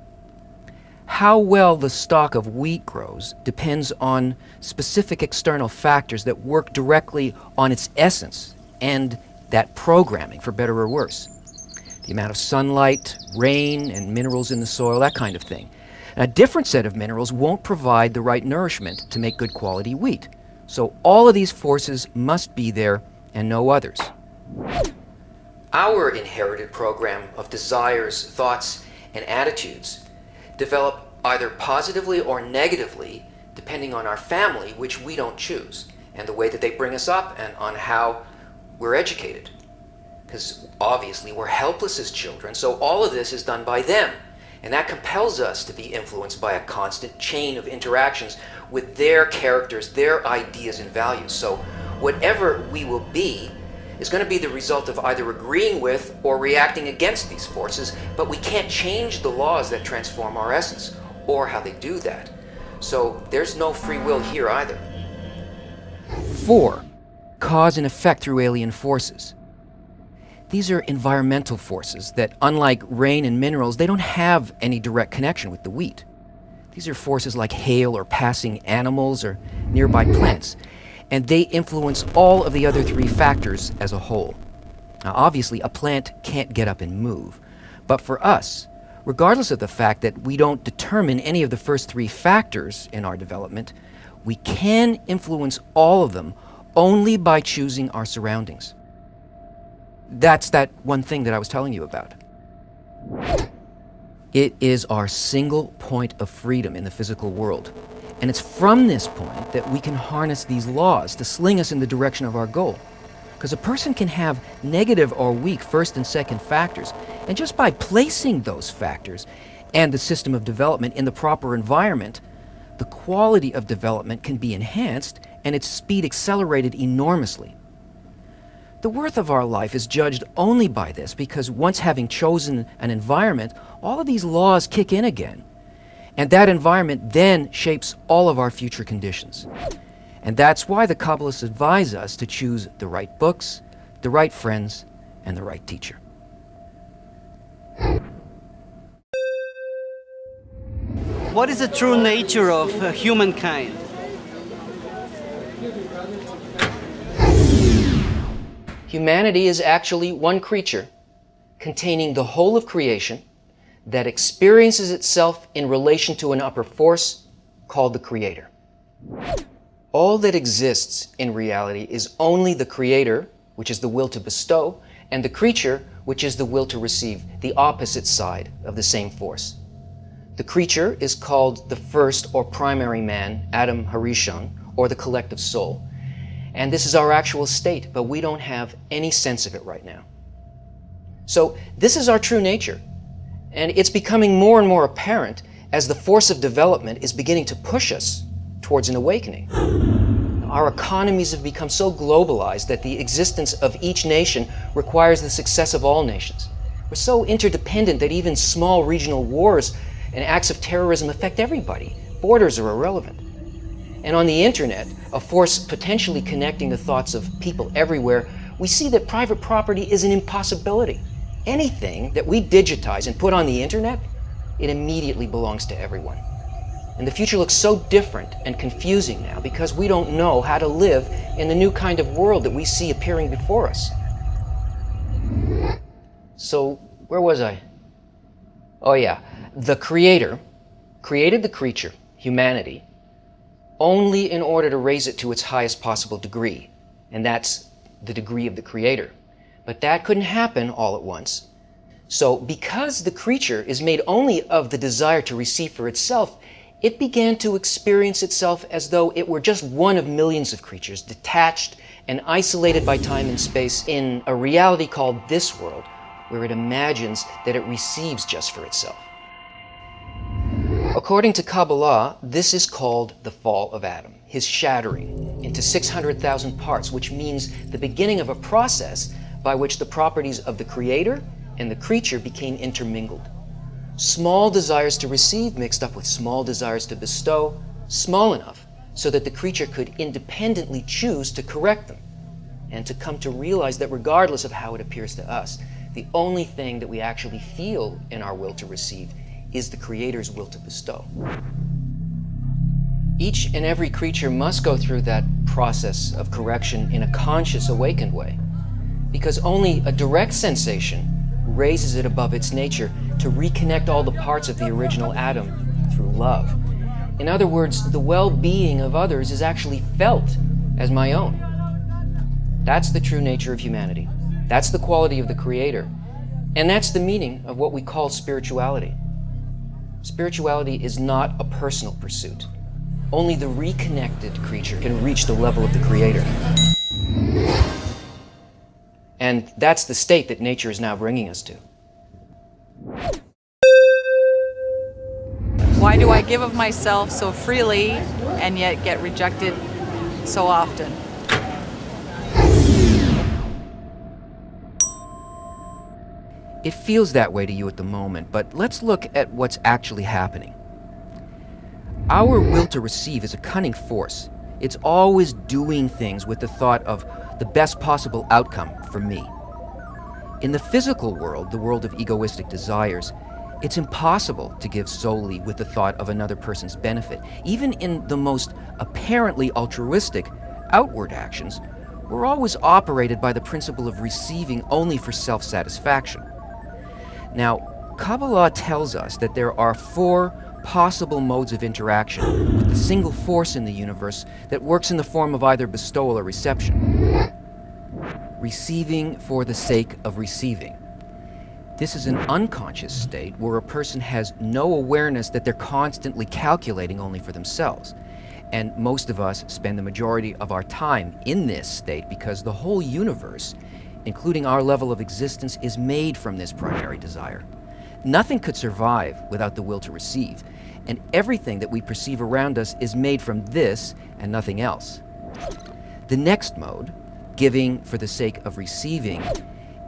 How well the stalk of wheat grows depends on specific external factors that work directly on its essence and that programming, for better or worse. The amount of sunlight, rain, and minerals in the soil, that kind of thing. A different set of minerals won't provide the right nourishment to make good quality wheat. So all of these forces must be there and no others. Our inherited program of desires, thoughts, and attitudes develop either positively or negatively depending on our family, which we don't choose, and the way that they bring us up and on how we're educated. Because obviously we're helpless as children, so all of this is done by them. And that compels us to be influenced by a constant chain of interactions with their characters, their ideas and values. So whatever we will be is going to be the result of either agreeing with or reacting against these forces, but we can't change the laws that transform our essence or how they do that. So there's no free will here either. 4. Cause and effect through alien forces. These are environmental forces that, unlike rain and minerals, they don't have any direct connection with the wheat. These are forces like hail or passing animals or nearby plants, and they influence all of the other 3 factors as a whole. Now, obviously, a plant can't get up and move, but for us, regardless of the fact that we don't determine any of the first 3 factors in our development, we can influence all of them only by choosing our surroundings. That's that one thing that I was telling you about. It is our single point of freedom in the physical world. And it's from this point that we can harness these laws to sling us in the direction of our goal. Because a person can have negative or weak first and second factors, and just by placing those factors and the system of development in the proper environment, the quality of development can be enhanced and its speed accelerated enormously. The worth of our life is judged only by this because once having chosen an environment, all of these laws kick in again. And that environment then shapes all of our future conditions. And that's why the Kabbalists advise us to choose the right books, the right friends, and the right teacher. What is the true nature of humankind? Humanity is actually one creature containing the whole of creation that experiences itself in relation to an upper force called the Creator. All that exists in reality is only the Creator, which is the will to bestow, and the creature, which is the will to receive, the opposite side of the same force. The creature is called the first or primary man, Adam Harishon, or the collective soul. And this is our actual state, but we don't have any sense of it right now. So this is our true nature, and it's becoming more and more apparent as the force of development is beginning to push us towards an awakening. Our economies have become so globalized that the existence of each nation requires the success of all nations. We're so interdependent that even small regional wars and acts of terrorism affect everybody. Borders are irrelevant. And on the internet, a force potentially connecting the thoughts of people everywhere, we see that private property is an impossibility. Anything that we digitize and put on the internet, it immediately belongs to everyone. And the future looks so different and confusing now because we don't know how to live in the new kind of world that we see appearing before us. So, where was I? Oh yeah, the Creator created the creature, humanity, only in order to raise it to its highest possible degree, and that's the degree of the Creator. But that couldn't happen all at once. So because the creature is made only of the desire to receive for itself, it began to experience itself as though it were just one of millions of creatures, detached and isolated by time and space in a reality called this world, where it imagines that it receives just for itself. According to Kabbalah, this is called the fall of Adam, his shattering into 600,000 parts, which means the beginning of a process by which the properties of the Creator and the creature became intermingled. Small desires to receive mixed up with small desires to bestow, small enough so that the creature could independently choose to correct them, and to come to realize that regardless of how it appears to us, the only thing that we actually feel in our will to receive is the Creator's will to bestow. Each and every creature must go through that process of correction in a conscious, awakened way, because only a direct sensation raises it above its nature to reconnect all the parts of the original Adam through love. In other words, the well-being of others is actually felt as my own. That's the true nature of humanity. That's the quality of the Creator. And that's the meaning of what we call spirituality. Spirituality is not a personal pursuit. Only the reconnected creature can reach the level of the Creator. And that's the state that nature is now bringing us to. Why do I give of myself so freely and yet get rejected so often? It feels that way to you at the moment, but let's look at what's actually happening. Our will to receive is a cunning force. It's always doing things with the thought of the best possible outcome for me. In the physical world, the world of egoistic desires, it's impossible to give solely with the thought of another person's benefit. Even in the most apparently altruistic outward actions, we're always operated by the principle of receiving only for self-satisfaction. Now, Kabbalah tells us that there are 4 possible modes of interaction with the single force in the universe that works in the form of either bestowal or reception. Receiving for the sake of receiving. This is an unconscious state where a person has no awareness that they're constantly calculating only for themselves. And most of us spend the majority of our time in this state because the whole universe, including our level of existence, is made from this primary desire. Nothing could survive without the will to receive, and everything that we perceive around us is made from this and nothing else. The next mode, giving for the sake of receiving,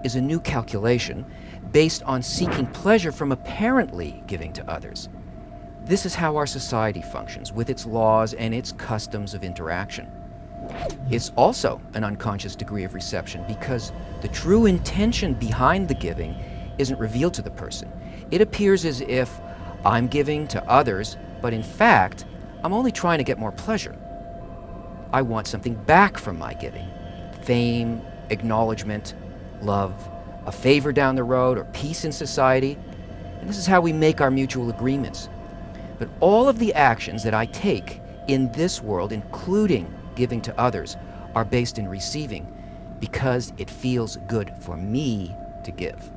is a new calculation based on seeking pleasure from apparently giving to others. This is how our society functions, with its laws and its customs of interaction. It's also an unconscious degree of reception because the true intention behind the giving isn't revealed to the person. It appears as if I'm giving to others, but in fact, I'm only trying to get more pleasure. I want something back from my giving. Fame, acknowledgement, love, a favor down the road, or peace in society. And this is how we make our mutual agreements. But all of the actions that I take in this world, including giving to others, are based in receiving because it feels good for me to give.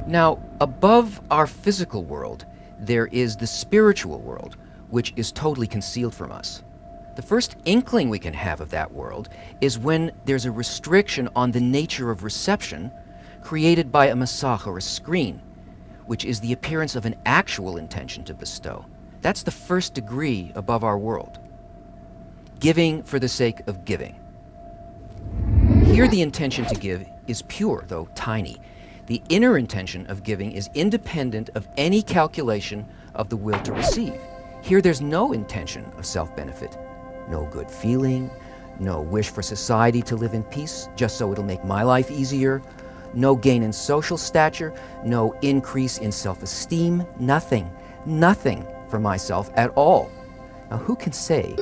Now, above our physical world, there is the spiritual world, which is totally concealed from us. The first inkling we can have of that world is when there's a restriction on the nature of reception created by a masach, or a screen, which is the appearance of an actual intention to bestow. That's the first degree above our world. Giving for the sake of giving. Here the intention to give is pure, though tiny. The inner intention of giving is independent of any calculation of the will to receive. Here there's no intention of self-benefit, no good feeling, no wish for society to live in peace just so it'll make my life easier, no gain in social stature, no increase in self-esteem, nothing for myself at all. Now who can say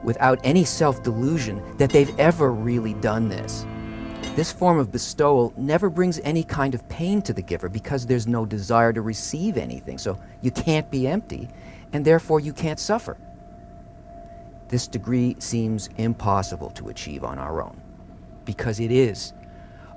without any self-delusion that they've ever really done this? This form of bestowal never brings any kind of pain to the giver because there's no desire to receive anything, so you can't be empty, and therefore you can't suffer. This degree seems impossible to achieve on our own, because it is.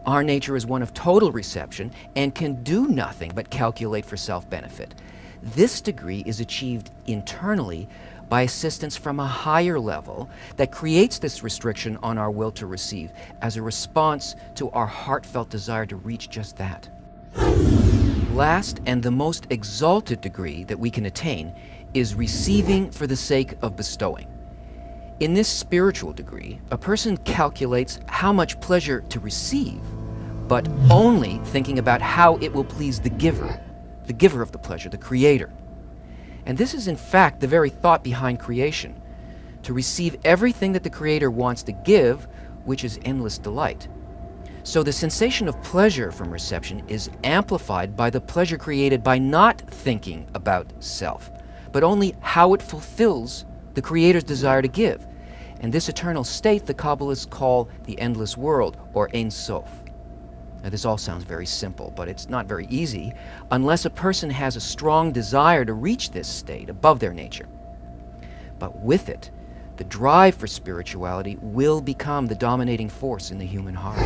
Our nature is one of total reception and can do nothing but calculate for self-benefit. This degree is achieved internally by assistance from a higher level that creates this restriction on our will to receive as a response to our heartfelt desire to reach just that. Last and the most exalted degree that we can attain is receiving for the sake of bestowing. In this spiritual degree, a person calculates how much pleasure to receive, but only thinking about how it will please the giver of the pleasure, the creator. And this is in fact the very thought behind creation, to receive everything that the creator wants to give, which is endless delight. So the sensation of pleasure from reception is amplified by the pleasure created by not thinking about self, but only how it fulfills the creator's desire to give. And this eternal state the Kabbalists call the endless world, or Ein Sof. Now this all sounds very simple, but it's not very easy unless a person has a strong desire to reach this state above their nature. But with it, the drive for spirituality will become the dominating force in the human heart.